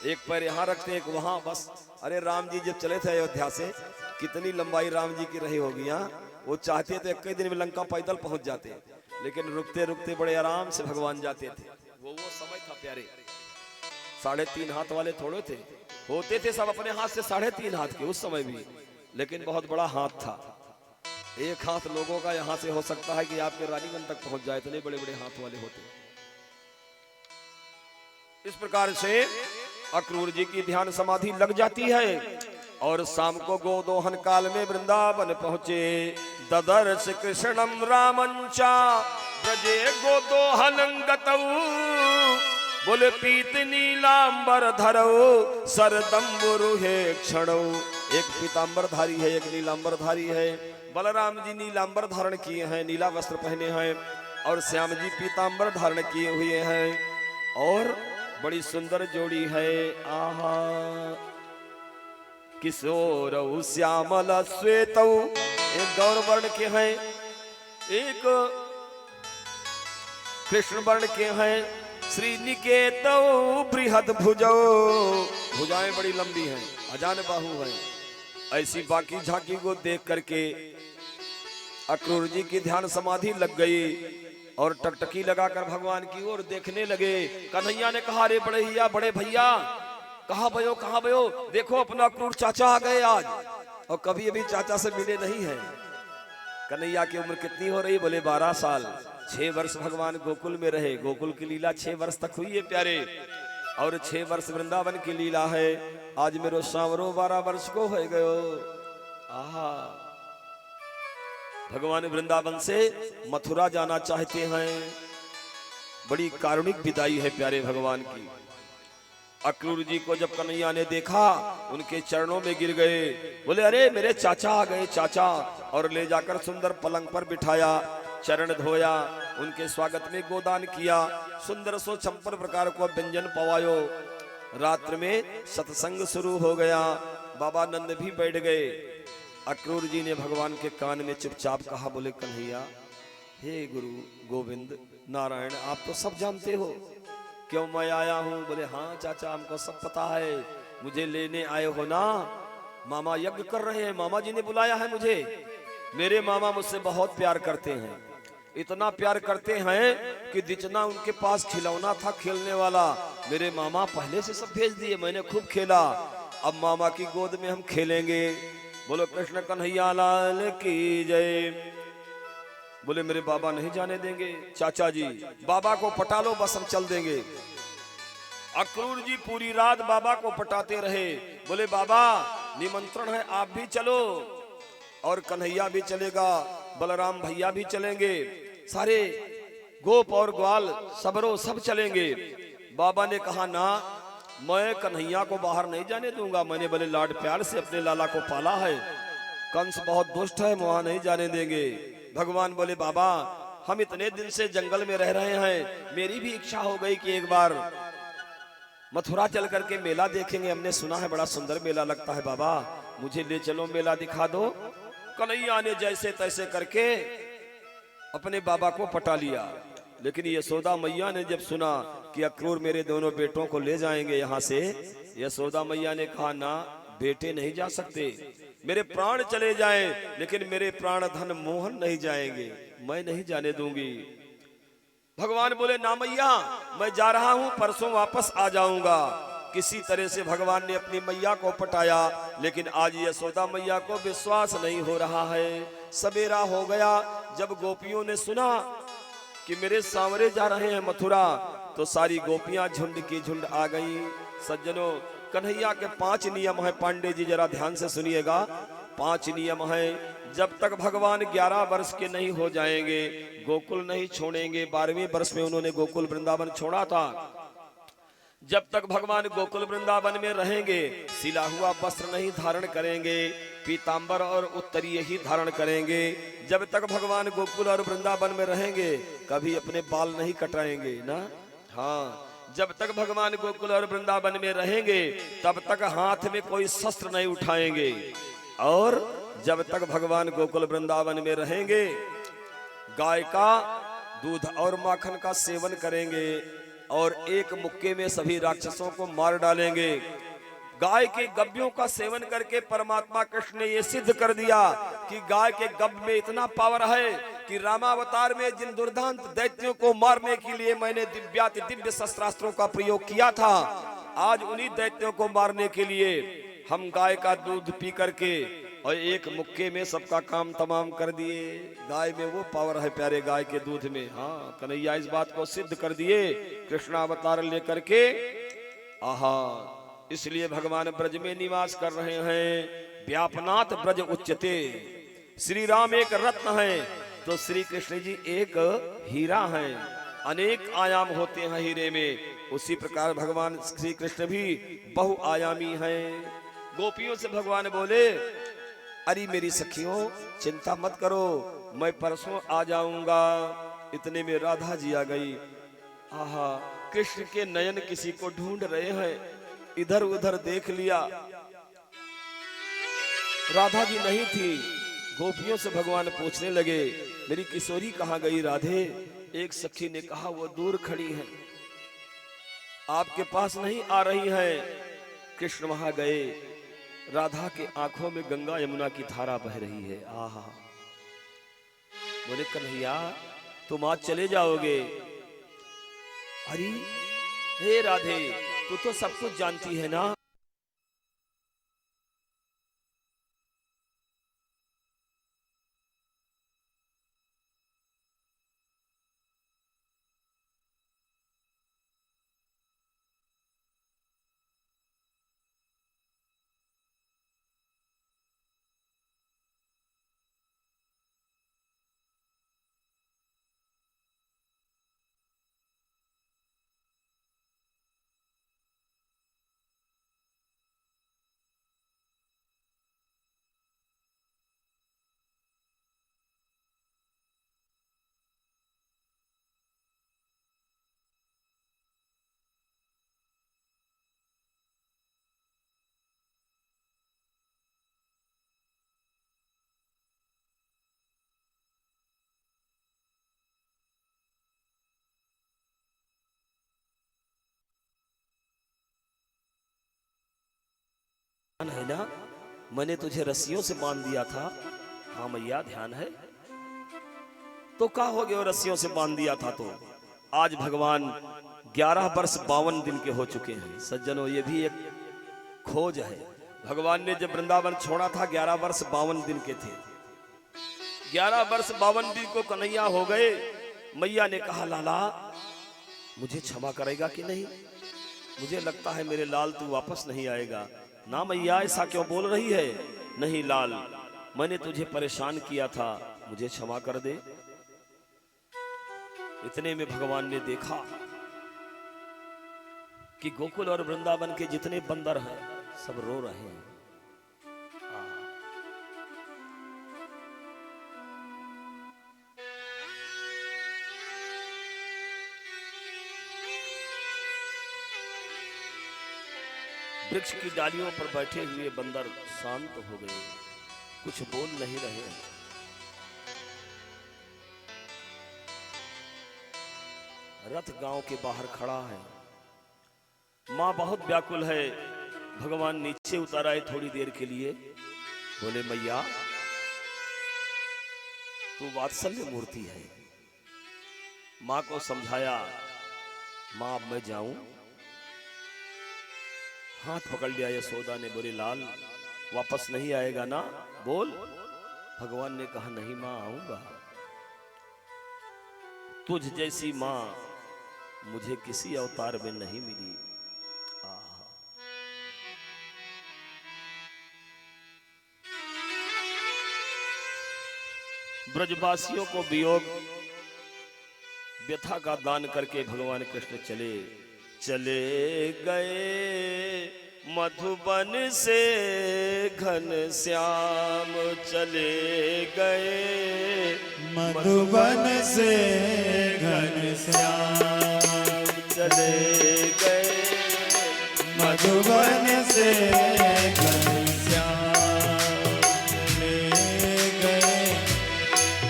एक पैर यहाँ रखते, एक वहां, बस। अरे राम जी जब चले थे अयोध्या से, कितनी लंबाई राम जी की रही होगी। वो चाहते थे एक दिन में लंका पैदल पहुंच जाते, लेकिन रुकते रुकते बड़े आराम से भगवान जाते थे। वो समय था प्यारे। 3.5 हाथ वाले थोड़े थे, होते थे सब अपने हाथ से 3.5 हाथ के उस समय भी, लेकिन बहुत बड़ा हाथ था। एक हाथ लोगों का यहाँ से हो सकता है कि आपके रानीगंज तक पहुंच जाए, इतने बड़े बड़े हाथ वाले होते। इस प्रकार से अक्रूर जी की ध्यान समाधि लग जाती है, और शाम को गोदोहन काल में वृंदावन पहुंचे। ददर्श कृष्णम रामंचा ब्रजे गोदोहनं गतौ, बोले पीत नीलांबर धरौ सरदम्बुरुहे क्षणौ। एक पीतांबर धारी है, एक नीलांबर धारी है। बलराम जी नीलांबर धारण किए हैं, नीला वस्त्र पहने हैं, और श्याम जी पीतांबर धारण किए हुए हैं, और बड़ी सुंदर जोड़ी है। आहा, किशोरौ श्यामल श्वेतौ, एक गौर वर्ण के हैं, एक कृष्ण वर्ण के हैं। श्रीनिकेतौ बृहद भुजौ, भुजाएं बड़ी लंबी हैं, अजान बाहु हैं। ऐसी बाकी झांकी को देख करके अक्रूर जी की ध्यान समाधि लग गई, और टकटकी लगाकर भगवान की ओर देखने लगे। कन्हैया ने कहा, रे बड़ैया, बड़े भैया, कहाँ भयो, कहाँ भयो? देखो अपना अक्रूर चाचा आ गए आज, और कभी अभी चाचा से मिले नहीं है। कन्हैया की उम्र कितनी हो रही? बोले 12 साल। 6 वर्ष भगवान गोकुल में रहे, गोकुल की लीला 6 वर्ष तक हुई है प्यारे, और 6 वर्ष वृंदावन की लीला है। आज मेरो सांवरो 12 वर्ष को हो गयो। आहा, भगवान वृंदावन से मथुरा जाना चाहते हैं। बड़ी कारुणिक विदाई है प्यारे भगवान की। अक्रूर जी को जब कन्हैया ने देखा, उनके चरणों में गिर गए, बोले अरे मेरे चाचा आ गए, चाचा, और ले जाकर सुंदर पलंग पर बिठाया, चरण धोया, उनके स्वागत में गोदान किया, सुंदर सो 56 प्रकार को व्यंजन पवायो। रात्र में सत्संग शुरू हो गया, बाबा नंद भी बैठ गए। अक्रूर जी ने भगवान के कान में चुपचाप कहा, बोले कन्हैया, हे गुरु गोविंद नारायण, आप तो सब जानते हो क्यों मैं आया हूँ? बोले हाँ चाचा, हमको सब पता है, मुझे लेने आए हो ना? मामा यज्ञ कर रहे हैं, मामा जी ने बुलाया है मुझे। मेरे मामा मुझसे बहुत प्यार करते हैं, इतना प्यार करते हैं कि जितना उनके पास खिलौना था खेलने वाला, मेरे मामा पहले से सब भेज दिए, मैंने खूब खेला। अब मामा की गोद में हम खेलेंगे। बोलो कृष्ण कन्हैया लाल की जय। बोले मेरे बाबा नहीं जाने देंगे। चाचा जी बाबा को पटा लो, बस हम चल देंगे। अक्रूर जी पूरी रात बाबा को पटाते रहे। बोले बाबा निमंत्रण है, आप भी चलो, और कन्हैया भी चलेगा, बलराम भैया भी चलेंगे, सारे गोप और ग्वाल सबरो सब चलेंगे। बाबा ने कहा ना, मैं कन्हैया को बाहर नहीं जाने दूंगा, मैंने बड़े लाड प्यार से अपने लाला को पाला है, कंस बहुत दुष्ट है, वहां नहीं जाने देंगे। भगवान बोले बाबा हम इतने दिन से जंगल में रह रहे हैं, मेरी भी इच्छा हो गई कि एक बार मथुरा चल करके मेला देखेंगे, हमने सुना है बड़ा सुंदर मेला लगता है, बाबा मुझे ले चलो, मेला दिखा दो। कन्हैया ने जैसे तैसे करके अपने बाबा को पटा लिया। लेकिन यशोदा मैया ने जब सुना कि अक्रूर मेरे दोनों बेटों को ले जाएंगे यहाँ से, यशोदा मैया ने कहा ना बेटे नहीं जा सकते, मेरे प्राण चले जाएं, लेकिन मेरे प्राण धन मोहन नहीं जाएंगे, मैं नहीं जाने दूंगी। भगवान बोले ना मैया, मैं जा रहा हूं, परसों वापस आ जाऊंगा। किसी तरह से भगवान ने अपनी मैया को पटाया, लेकिन आज यशोदा मैया को विश्वास नहीं हो रहा है। सवेरा हो गया, जब गोपियों ने सुना कि मेरे सांवरे जा रहे हैं मथुरा, तो सारी गोपियां झुंड की झुंड आ गई। सज्जनों, कन्हैया के 5 नियम हैं। पांडे जी जरा ध्यान से सुनिएगा। 5 नियम हैं। जब तक भगवान 11 वर्ष के नहीं हो जाएंगे गोकुल नहीं छोड़ेंगे। 12वें वर्ष में उन्होंने गोकुल वृंदावन छोड़ा था। जब तक भगवान गोकुल वृंदावन में रहेंगे सिला हुआ वस्त्र नहीं धारण करेंगे, पीतांबर और उत्तरीय ही धारण करेंगे। जब तक भगवान गोकुल और वृंदावन में रहेंगे कभी अपने बाल नहीं कटाएंगे ना। हाँ, जब तक भगवान गोकुल और वृंदावन में रहेंगे तब तक हाथ में कोई शस्त्र नहीं उठाएंगे। और जब तक भगवान गोकुल वृंदावन में रहेंगे गाय का दूध और माखन का सेवन करेंगे और एक मुक्के में सभी राक्षसों को मार डालेंगे। गाय के गब्यों का सेवन करके परमात्मा कृष्ण ने यह सिद्ध कर दिया कि गाय के गब में इतना पावर है कि रामावतार में जिन दुर्दांत दैत्यों को मारने के लिए मैंने दिव्य शस्त्रास्त्रों का प्रयोग किया था, आज उन्हीं दैत्यों को मारने के लिए हम गाय का दूध पी करके और एक मुक्के में सबका काम तमाम कर दिए। गाय में वो पावर है प्यारे, गाय के दूध में। हाँ, कन्हैया इस बात को सिद्ध कर दिए कृष्णावतार लेकर के। आहा, इसलिए भगवान ब्रज में निवास कर रहे हैं। व्यापनाथ ब्रज उच्चते। श्री राम एक रत्न है तो श्री कृष्ण जी एक हीरा है। अनेक आयाम होते हैं हीरे में, उसी प्रकार भगवान श्री कृष्ण भी बहुआयामी हैं। गोपियों से भगवान बोले, अरे मेरी सखियों चिंता मत करो, मैं परसों आ जाऊंगा। इतने में राधा जी आ गई। आहा, कृष्ण के नयन किसी को ढूंढ रहे हैं। इधर उधर देख लिया, राधा जी नहीं थी। गोपियों से भगवान पूछने लगे, मेरी किशोरी कहाँ गई राधे? एक सखी ने कहा, वो दूर खड़ी है, आपके पास नहीं आ रही है। कृष्ण वहां गए, राधा के आंखों में गंगा यमुना की धारा बह रही है। आहा, बोले कन्हैया तुम आज चले जाओगे? अरे हे राधे, तू तो सब कुछ जानती है ना। है ना, मैंने तुझे रस्सियों से बांध दिया था। हाँ मैया ध्यान है। तो क्या हो गया, रस्सियों से बांध दिया था तो आज भगवान 11 वर्ष 52 दिन के हो चुके हैं। सज्जनों, ये भी एक खोज है। भगवान ने जब वृंदावन छोड़ा था 11 वर्ष 52 दिन के थे। 11 वर्ष 52 दिन को कन्हैया हो गए। मैया ने कहा, लाला मुझे क्षमा करेगा कि नहीं? मुझे लगता है मेरे लाल तू वापस नहीं आएगा। ना मैया, ऐसा क्यों बोल रही है? नहीं लाल, मैंने तुझे परेशान किया था, मुझे क्षमा कर दे। इतने में भगवान ने देखा कि गोकुल और वृंदावन के जितने बंदर हैं सब रो रहे हैं। वृक्ष की डालियों पर बैठे हुए बंदर शांत हो गए, कुछ बोल नहीं रहे। रथ गांव के बाहर खड़ा है। मां बहुत व्याकुल है। भगवान नीचे उतर आए थोड़ी देर के लिए। बोले, मैया तू वात्सल्य मूर्ति है। मां को समझाया, मां अब मैं जाऊं? हाथ पकड़ लिया यशोदा ने। बोले, लाल वापस नहीं आएगा ना? बोल। भगवान ने कहा, नहीं मां, आऊंगा। तुझ जैसी मां मुझे किसी अवतार में नहीं मिली। आहा। ब्रजवासियों को वियोग व्यथा का दान करके भगवान कृष्ण चले गए मधुबन से घन श्याम चले गए मधुबन से घन श्याम चले गए मधुबन से घन श्याम चले गए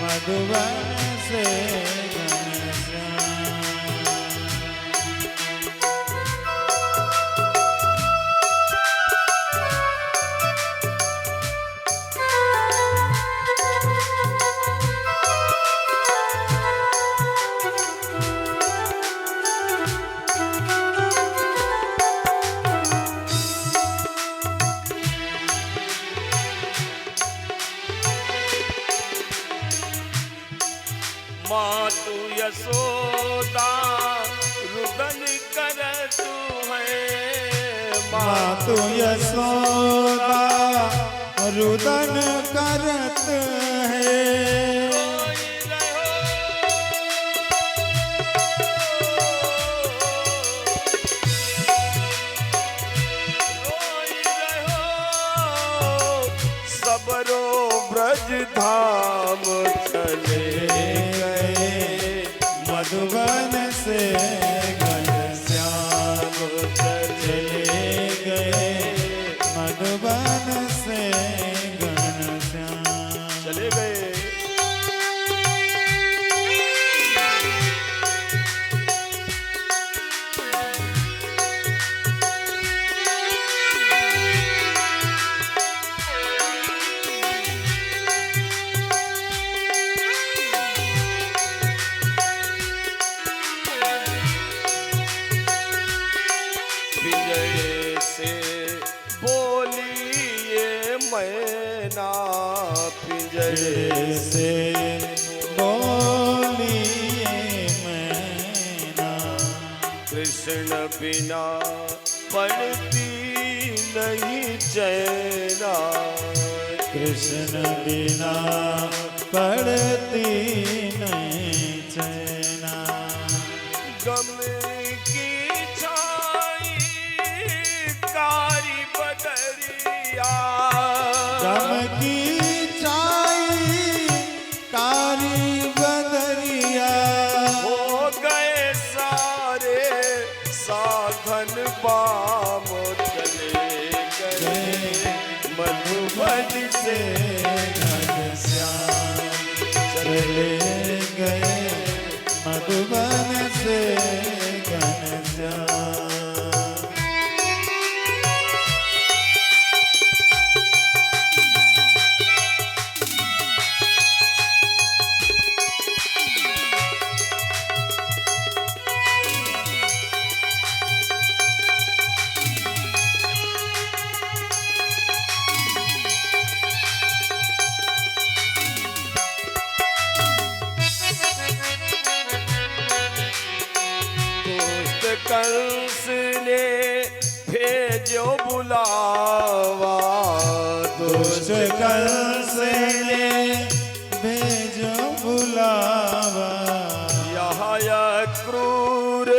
मधुबन से घन श्याम। मातु यशोदा रुदन कर तू है मातु यशोदा रुदन करत है सबरो ब्रज धाम चले गए मधुबन से घन श्याम चले गए मधुबन से घन श्याम चले गए। पिंजरे से बोलिए मैना पिंजरे से बोलिए मैना कृष्ण बिना पड़ती नहीं चैना कृष्ण बिना पड़ती नहीं चैना गम की छाई कारी बदरिया गम की छाई कारी बदरिया हो गए सारे साधन बाम चले गए मधुबन से घन श्याम चले गए मधुबन से घन श्याम। कंस ने भेजो बुलावा दुष्ट कंस ने भेजो बुलावा यहाँ क्रूर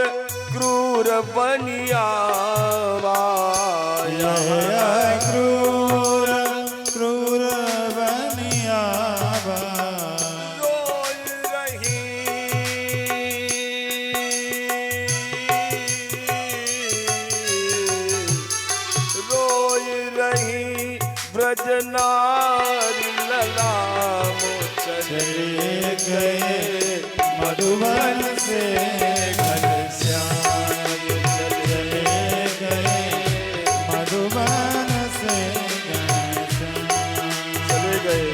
क्रूर बनियावा यह क्रूर क्रूर बनियावा ब्रजनारी ललाम चले गए मधुबन से घन श्याम चले गए मधुबन से घन श्याम चले गए।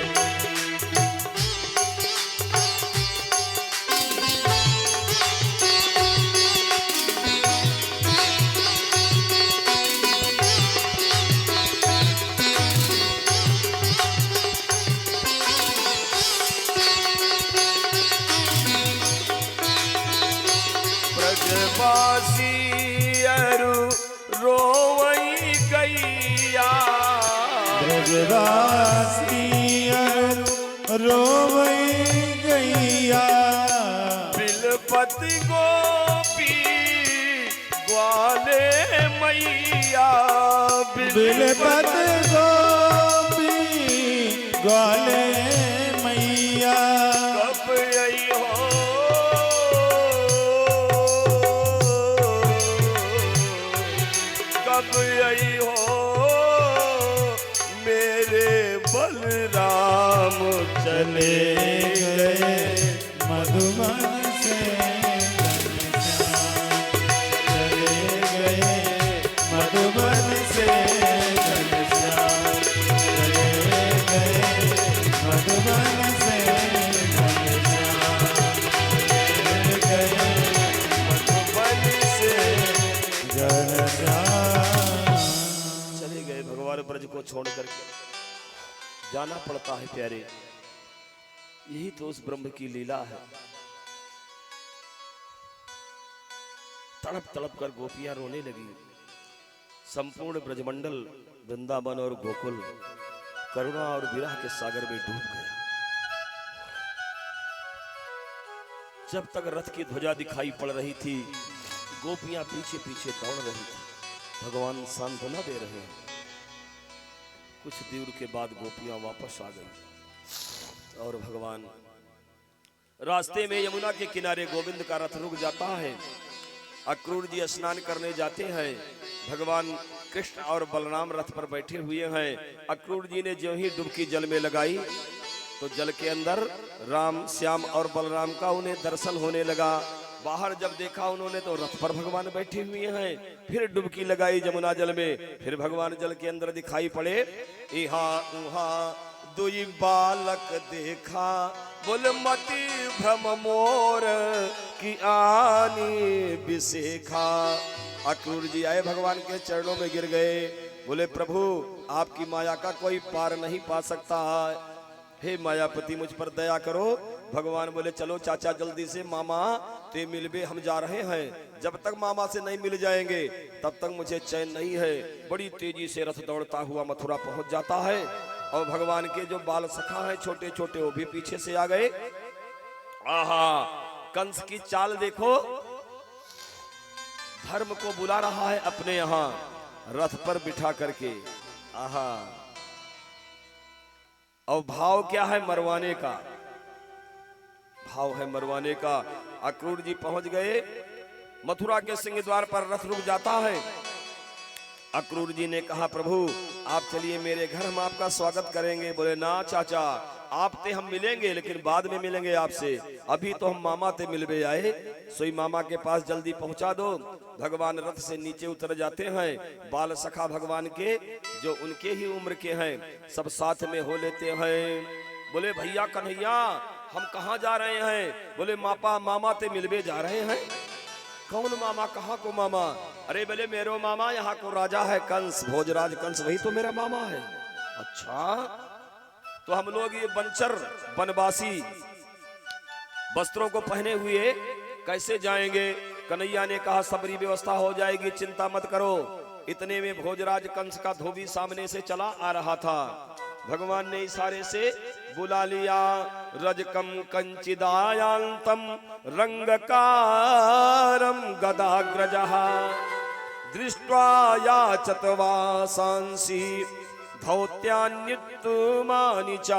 ब्रजवासी रोवई गैया। बिलपति गोपी ग्वाले मैया, बिलपत गोपी ग्वाले मैया। कब आई हो, कब आई हो मेरे बलराम चले गए मधुबन से घनश्याम, चले गए मधुबन से घनश्याम, चले गए मधुबन से घनश्याम, चले गए मधुबन से घनश्याम। चले गए। भगवान ब्रज को छोड़ करके जाना पड़ता है प्यारे, यही तो उस ब्रह्म की लीला है। तड़प तड़प कर गोपियां रोने लगी। संपूर्ण ब्रजमंडल, वृंदावन और गोकुल करुणा और विरह के सागर में डूब गया। जब तक रथ की ध्वजा दिखाई पड़ रही थी, गोपियां पीछे पीछे दौड़ रही थी। भगवान सांत्वना दे रहे हैं। कुछ दूर के बाद गोपियां वापस आ गई और भगवान रास्ते में यमुना के किनारे गोविंद का रथ रुक जाता है। अक्रूर जी स्नान करने जाते हैं। भगवान कृष्ण और बलराम रथ पर बैठे हुए हैं। अक्रूर जी ने जो ही डुबकी जल में लगाई तो जल के अंदर राम, श्याम और बलराम का उन्हें दर्शन होने लगा। बाहर जब देखा उन्होंने तो रथ पर भगवान बैठे हुए हैं। फिर डुबकी लगाई जमुना जल में, फिर भगवान जल के अंदर दिखाई पड़े। इहा उहा दुई बालक देखा, बोल मति भ्रम मोर की आनी बिसेखा। अक्रूर जी आए, भगवान के चरणों में गिर गए। बोले प्रभु, आपकी माया का कोई पार नहीं पा सकता। हे मायापति, मुझ पर दया करो। भगवान बोले चलो चाचा जल्दी से, मामा ते मिलबे हम जा रहे हैं। जब तक मामा से नहीं मिल जाएंगे तब तक मुझे चैन नहीं है। बड़ी तेजी से रथ दौड़ता हुआ मथुरा पहुंच जाता है और भगवान के जो बाल सखा हैं छोटे छोटे, वो भी पीछे से आ गए। आहा, कंस की चाल देखो, धर्म को बुला रहा है अपने यहां रथ पर बिठा करके। आहा, और भाव क्या है? मरवाने का भाव है, मरवाने का। अक्रूर जी पहुंच गए मथुरा के सिंह द्वार पर, रथ रुक जाता है। अक्रूर जी ने कहा प्रभु आप चलिए मेरे घर, हम आपका स्वागत करेंगे। बोले ना चाचा, आपते हम मिलेंगे लेकिन बाद में मिलेंगे आपसे, अभी तो हम मामा ते मिलवे आए। सोई मामा के पास जल्दी पहुंचा दो। भगवान रथ से नीचे उतर जाते हैं। बाल सखा भगवान के जो उनके ही उम्र के हैं सब साथ में हो लेते हैं। बोले भैया कन्हैया, हम कहाँ जा रहे हैं? बोले मापा मामा ते मिलवे जा रहे हैं। कौन मामा? कहाँ को मामा? अरे बोले मेरो मामा यहाँ को राजा है कंस, भोजराज कंस, वही तो मेरा मामा है। अच्छा, तो हम लोग ये बंचर बनवासी वस्त्रों को पहने हुए कैसे जाएंगे? कन्हैया ने कहा सबरी व्यवस्था हो जाएगी, चिंता मत करो। इतने में भोजराज कंस का धोबी सामने से चला आ रहा था। भगवान ने इशारे से बुला लिया। रजकम कंचिदायांतम रंगकारम गदाग्रजः दृष्ट्वा याचत वासांसि धौत्यान्युत्तमानि च।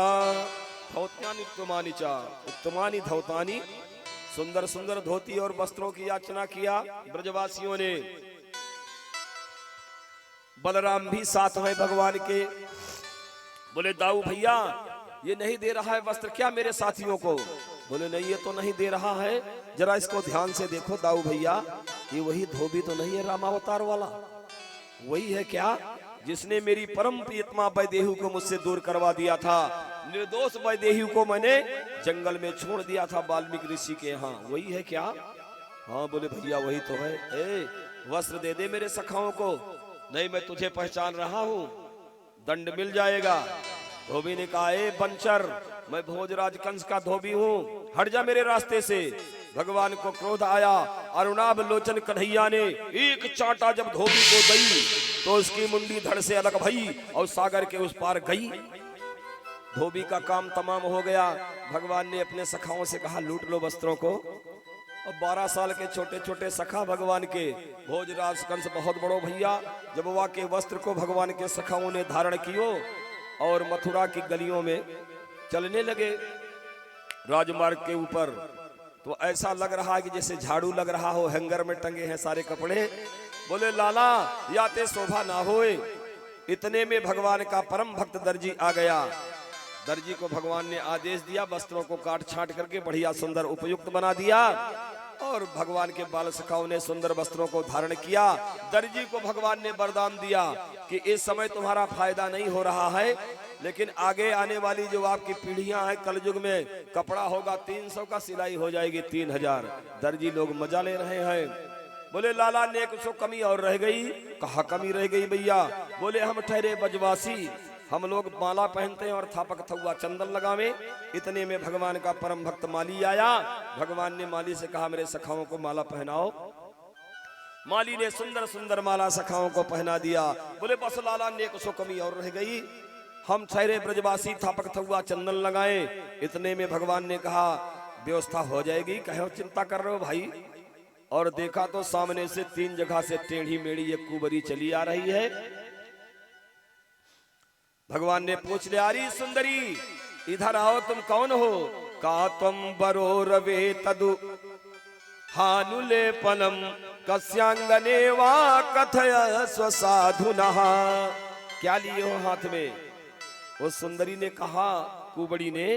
धौत्यान्युत्तमानि च, उत्तमानि धौतानि, सुंदर सुंदर धोती और वस्त्रों की याचना किया ब्रजवासियों ने। बलराम भी साथ हैं भगवान के। बोले दाऊ भैया, ये नहीं दे रहा है वस्त्र क्या मेरे साथियों को? बोले नहीं, ये तो नहीं दे रहा है, जरा इसको ध्यान से देखो दाऊ भैया, ये वही धोबी तो नहीं है रामावतार वाला? वही है क्या जिसने मेरी परम प्रियतमा वैदेही को मुझसे दूर करवा दिया था? निर्दोष वैदेही को मैंने जंगल में छोड़ दिया था वाल्मीकि ऋषि के यहाँ, वही है क्या? हाँ बोले भैया वही तो है। ए, वस्त्र दे दे मेरे सखाओं को। नहीं, मैं तुझे पहचान रहा हूँ, दंड मिल जाएगा। धोबी ने कहा ए बंचर, मैं भोजराज कंस का धोबी हूँ, हट जा मेरे रास्ते से। भगवान को क्रोध आया। अरुणाभ लोचन कन्हैया ने एक चांटा जब धोबी को दी तो उसकी मुंडी धड़ से अलग भई और सागर के उस पार गई। धोबी का काम तमाम हो गया। भगवान ने अपने सखाओं से कहा लूट लो वस्त्रों को। और 12 साल के छोटे छोटे सखा भगवान के, भोजराज कंस बहुत बड़ो भैया, जब वह के वस्त्र को भगवान के सखाओं ने धारण कियो और मथुरा की गलियों में चलने लगे राजमार्ग के ऊपर, तो ऐसा लग रहा है कि जैसे झाड़ू लग रहा हो, हैंगर में टंगे हैं सारे कपड़े। बोले लाला याते शोभा ना होए। इतने में भगवान का परम भक्त दर्जी आ गया। दर्जी को भगवान ने आदेश दिया, वस्त्रों को काट छांट करके बढ़िया सुंदर उपयुक्त बना दिया और भगवान के बाल सखाओं ने सुंदर वस्त्रों को धारण किया। दर्जी को भगवान ने वरदान दिया कि इस समय तुम्हारा फायदा नहीं हो रहा है, लेकिन आगे आने वाली जो आपकी पीढ़ियां हैं कलयुग में कपड़ा होगा 300 का, सिलाई हो जाएगी 3000। दर्जी लोग मजा ले रहे हैं। बोले लाला ने कुछ कमी और रह गई। कहा कमी रह गई भैया? बोले हम ठहरे बजवासी, हम लोग माला पहनते हैं और थापक थुआ चंदन लगावे। इतने में भगवान का परम भक्त माली आया। भगवान ने माली से कहा मेरे सखाओं को माला पहनाओ। माली ने सुंदर सुंदर माला सखाओं को पहना दिया। बोले बस लाला ने कुछ कमी और रह गई, हम ठहरे ब्रजवासी थापक थुआ चंदन लगाए। इतने में भगवान ने कहा व्यवस्था हो जाएगी, कहो चिंता कर रहे हो भाई। और देखा तो सामने से 3 जगह से टेढ़ी मेढ़ी एक कुबरी चली आ रही है। भगवान ने पूछ लिया अरे सुंदरी इधर आओ, तुम कौन हो? का तुम बरो रवे तदु हानुले पनम कस्यांगने वा कथय स्वसाधुनः। क्या लिए हो हाथ में? उस सुंदरी ने कहा, कुबड़ी ने,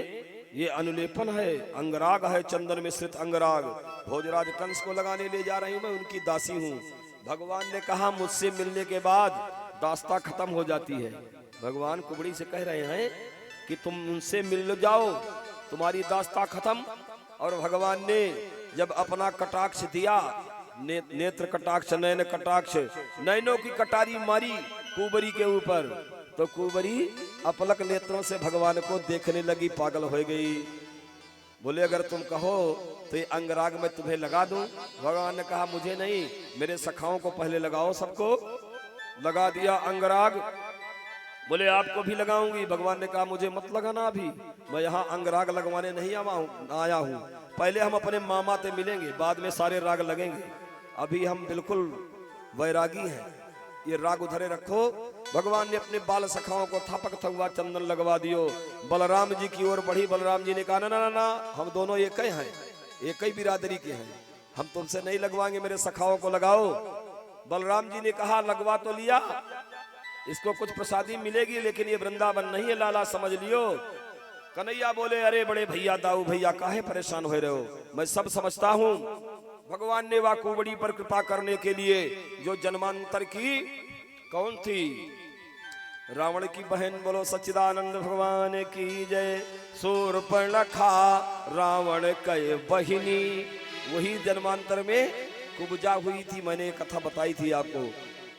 ये अनुलेपन है, अंगराग है, चंदन मिश्रित अंगराग। भोजराज कंस को लगाने ले जा रही हूं, मैं उनकी दासी हूं। भगवान ने कहा मुझसे मिलने के बाद दास्ता खत्म हो जाती है। भगवान कुबड़ी से कह रहे हैं कि तुम उनसे मिल जाओ, तुम्हारी दास्ता खत्म। और भगवान ने जब अपना कटाक्ष दिया, नेत्र कटाक्ष, नयन कटाक्ष, नयनों की कटारी मारी कुबरी के ऊपर, तो कुबरी अपलक नेत्रों से भगवान को देखने लगी, पागल हो गई। बोले अगर तुम कहो तो ये अंगराग मैं तुम्हें लगा दूं। भगवान ने कहा मुझे नहीं, मेरे सखाओं को पहले लगाओ। सबको लगा दिया अंगराग। बोले आपको भी लगाऊंगी। भगवान ने कहा मुझे मत लगाना, अभी मैं यहाँ अंगराग लगवाने नहीं आया हूँ। पहले हम अपने मामा से मिलेंगे, बाद में सारे राग लगेंगे। अभी हम बिल्कुल वैरागी हैं, ये राग उधरे रखो। भगवान ने अपने बाल सखाओं को थापक थुआ चंदन लगवा दियो। बलराम जी की ओर बढ़ी। बलराम जी ने कहा ना ना ना, हम दोनों एक ही हैं, एक ही बिरादरी के हैं, हम तुमसे नहीं लगवाएंगे, मेरे सखाओं को लगाओ। बलराम जी ने कहा लगवा तो लिया, इसको कुछ प्रसादी मिलेगी, लेकिन ये वृंदावन नहीं है लाला, समझ लियो। कन्हैया बोले अरे बड़े भैया, दाऊ भैया, काहे परेशान हो रहे हो, मैं सब समझता हूँ। भगवान ने वह कुबड़ी पर कृपा करने के लिए जो जन्मांतर की कौन थी, रावण की बहन, बोलो सच्चिदानंद भगवान की जय। शूर्पणखा रावण कय बहिनी, वही जन्मांतर में कुब्जा हुई थी, मैंने कथा बताई थी आपको।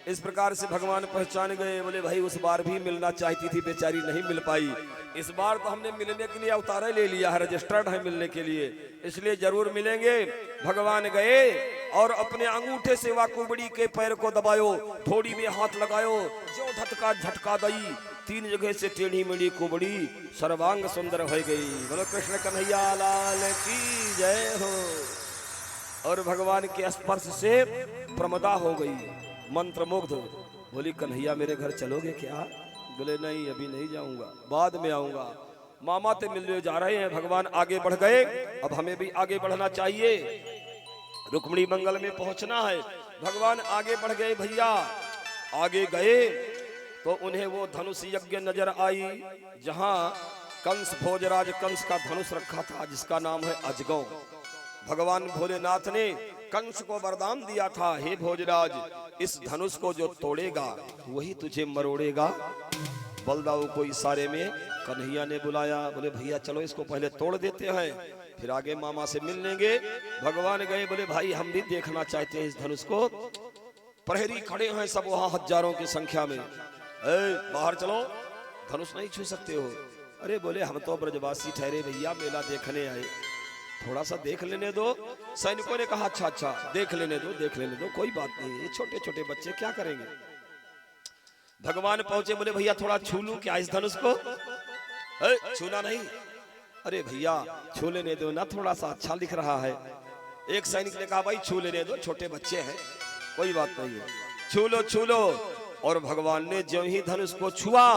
इस प्रकार से भगवान पहचान गए। बोले भाई उस बार भी मिलना चाहती थी, बेचारी नहीं मिल पाई। इस बार तो हमने मिलने के लिए अवतार ले लिया है, रजिस्टर्ड है मिलने के लिए, इसलिए जरूर मिलेंगे। भगवान गए और अपने अंगूठे से वह कुबड़ी के पैर को दबायो, थोड़ी में हाथ लगायो, जो धटका झटका दई, 3 जगह से टेढ़ी मेढ़ी कुबड़ी सर्वांग सुंदर हो गई। बोलो कृष्ण कन्हैया लाल की जय हो। और भगवान के स्पर्श से प्रमदा हो गई, मंत्र मुग्ध। बोली कन्हैया मेरे घर चलोगे क्या? बोले नहीं अभी नहीं जाऊंगा, बाद में आऊंगा। मामा ते मिलने जा रहे हैं। भगवान आगे बढ़ गए, अब हमें भी आगे बढ़ना चाहिए, रुक्मिणी मंगल में पहुंचना है। भगवान आगे बढ़ गए भैया। आगे गए तो उन्हें वो धनुष यज्ञ नजर आई, जहां कंस, भोजराज कंस का धनुष रखा था, जिसका नाम है अजगौ। भगवान भोलेनाथ ने कंस को वरदान दिया था, हे भोजराज इस धनुष को जो तोड़ेगा वही तुझे मरोड़ेगा। बलदाऊ को इशारे में कन्हैया ने बुलाया। बोले भैया चलो इसको पहले तोड़ देते हैं, फिर आगे मामा से मिल लेंगे। भगवान गए। बोले भाई हम भी देखना चाहते हैं इस धनुष को। प्रहरी खड़े हैं सब वहां हजारों की संख्या में। बाहर चलो, धनुष नहीं छू सकते हो। अरे बोले हम तो ब्रजवासी ठहरे भैया, मेला देखने आए, थोड़ा सा देख लेने दो। सैनिकों ने कहा अच्छा अच्छा देख लेने दो, देख लेने दो, कोई बात नहीं, ये छोटे छोटे बच्चे क्या करेंगे। भगवान पहुंचे, बोले भैया थोड़ा छू लूं क्या इस धनुष को? छूना नहीं। अरे भैया छू लेने दो ना, थोड़ा सा अच्छा लिख रहा है। एक सैनिक ने कहा भाई छू लेने दो, छोटे बच्चे हैं, कोई बात नहीं है, छू लो छू लो। और भगवान ने जो ही धनुष को छुआ,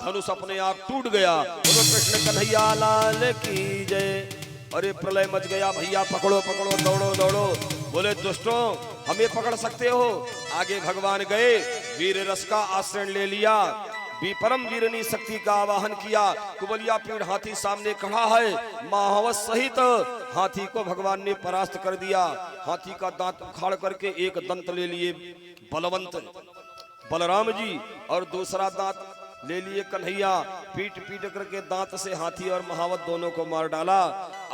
धनुष अपने आप टूट गया। बोलो कृष्ण कन्हैया लाल की जय। अरे प्रलय मच गया, भैया पकड़ो पकड़ो, दौड़ो दौड़ो। बोले दुष्टों हमें पकड़ सकते हो? आगे भगवान गए, वीर रस का आश्रय ले लिया, परम वीरनी शक्ति का आवाहन किया। कुबलिया पीड़ हाथी सामने खड़ा है, महावत सहित हाथी को भगवान ने परास्त कर दिया। हाथी का दांत उखाड़ करके एक दंत ले लिए बलवंत बलराम जी, और दूसरा दांत ले लिए कन्हैया। पीट पीट करके दांत से हाथी और महावत दोनों को मार डाला।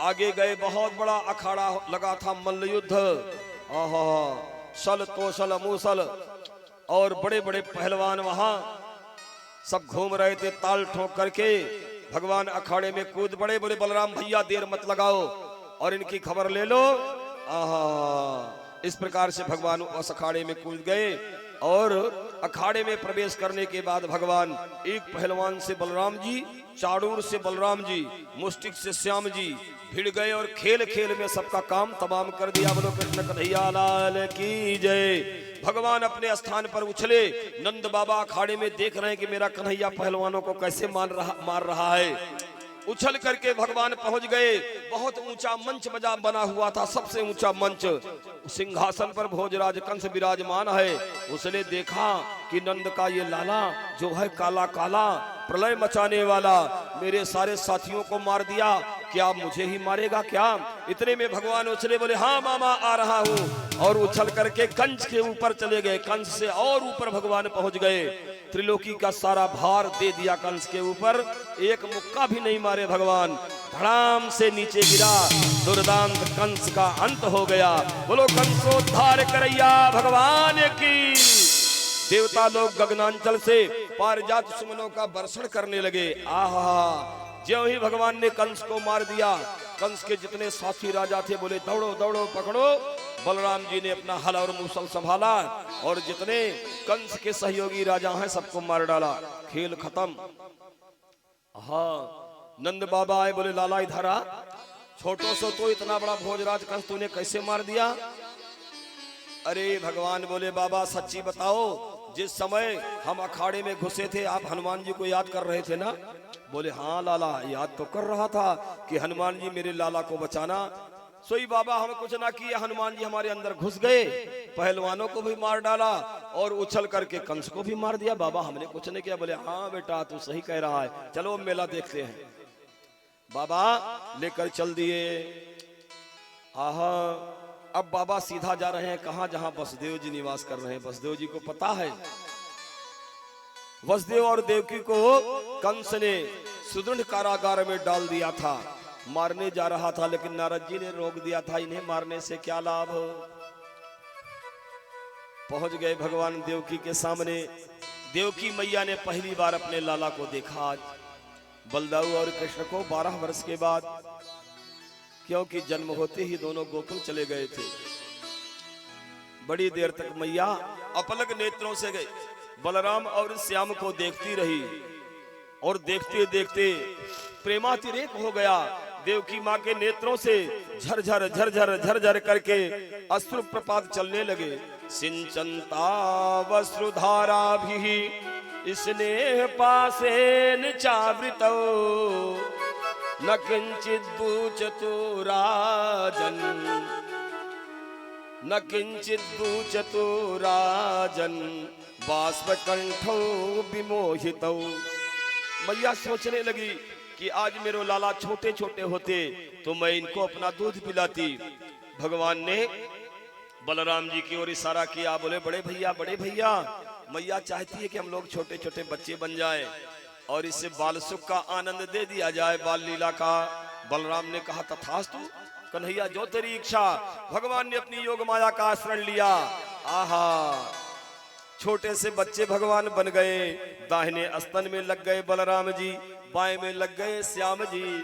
आगे गए, बहुत बड़ा अखाड़ा लगा था, मल्ल युद्ध। आहा, सल तोसल मूसल और बड़े बड़े पहलवान वहां सब घूम रहे थे ताल ठोक करके। भगवान अखाड़े में कूद पड़े, बोले बलराम भैया देर मत लगाओ और इनकी खबर ले लो। आहा, इस प्रकार से भगवान उस अखाड़े में कूद गए। और अखाड़े में प्रवेश करने के बाद भगवान एक पहलवान से बलराम जी, चाड़ूर से बलराम जी, मुष्टिक से श्याम जी भिड़ गए और खेल खेल में सबका काम तमाम कर दिया। बोलो कृष्ण कन्हैया लाल की जय। भगवान अपने स्थान पर उछले, नंद बाबा अखाड़े में देख रहे हैं कि मेरा कन्हैया पहलवानों को कैसे मार रहा है। उछल करके भगवान पहुंच गए। बहुत ऊंचा मंच बना हुआ था, सबसे ऊंचा मंच। सिंहासन पर भोजराज कंस विराजमान है। उसने देखा कि नंद का ये लाला जो है काला काला प्रलय मचाने वाला, मेरे सारे साथियों को मार दिया, क्या मुझे ही मारेगा क्या? इतने में भगवान उछले, बोले हाँ मामा आ रहा हूँ, और उछल करके कंस के ऊपर चले गए। कंस से और ऊपर भगवान पहुंच गए। त्रिलोकी का सारा भार दे दिया कंस के ऊपर, एक मुक्का भी नहीं मारे भगवान। धड़ाम से नीचे गिरा, दुर्दांत कंस का अंत हो गया। बोलो कंसोद्धार करैया भगवान की। देवता लोग गगनांचल से पारिजात सुमनों का वर्षण करने लगे। आहा, ज्यों ही भगवान ने कंस को मार दिया, कंस के जितने साथी राजा थे बोले दौड़ो दौड़ो पकड़ो। बलराम जी ने अपना हल और मूसल संभाला और जितने कंस के सहयोगी राजा हैं सबको मार डाला। खेल खत्म। हाँ, नंद बाबा आए, बोले लाला इधर आ, छोटो सो तो इतना बड़ा भोजराज कंस तूने कैसे मार दिया? अरे भगवान बोले बाबा सच्ची बताओ, जिस समय हम अखाड़े में घुसे थे आप हनुमान जी को याद कर रहे थे ना? बोले हाँ लाला याद तो कर रहा था कि हनुमान जी मेरे लाला को बचाना। सोई बाबा हमें कुछ ना किया, हनुमान जी हमारे अंदर घुस गए, पहलवानों को भी मार डाला और उछल करके कंस को भी मार दिया। बाबा हमने कुछ नहीं किया। बोले हाँ बेटा तू सही कह रहा है, चलो मेला देखते हैं। बाबा लेकर चल दिए। आहा, अब बाबा सीधा जा रहे हैं कहां? जहां वसुदेव जी निवास कर रहे हैं। वसुदेव जी को पता है, वसुदेव और देवकी को कंस ने सुदृढ़ कारागार में डाल दिया था, मारने जा रहा था, लेकिन नारद जी ने रोक दिया था। इन्हें मारने से क्या लाभ? पहुंच गए भगवान देवकी के सामने। देवकी मैया ने पहली बार अपने लाला को देखा आज, बलदाऊ और कृष्ण को 12 वर्ष के बाद, क्योंकि जन्म होते ही दोनों गोकुल चले गए थे। बड़ी देर तक मैया अपलक नेत्रों से गए बलराम और श्याम को देखती रही और देखते देखते प्रेमातिरेक हो गया। देवकी माँ के नेत्रों से झरझर झरझर झरझर करके अश्रु प्रपात चलने लगे। सिंचंता वस्रुधारा भी स्नेह पासेन चावृतौ न किंचित बूचतु राजन, न किंचित बूचतु राजन बाष्पकंठौ विमोहितौ। मैया सोचने लगी कि आज मेरे लाला छोटे छोटे होते तो मैं इनको अपना दूध पिलाती। भगवान ने बलराम जी की ओर इशारा किया, बोले बड़े भैया बड़े भैया। मैया चाहती है कि हम लोग छोटे छोटे बच्चे बन जाएं और इससे बाल सुख का आनंद दे दिया जाए, बाल लीला का। बलराम ने कहा तथास्तु कन्हैया जो तेरी इच्छा। भगवान ने अपनी योग माया का आश्रय लिया। आहा, छोटे से बच्चे भगवान बन गए। दाहिने स्तन में लग गए बलराम जी, बाएं में लग गए श्याम जी।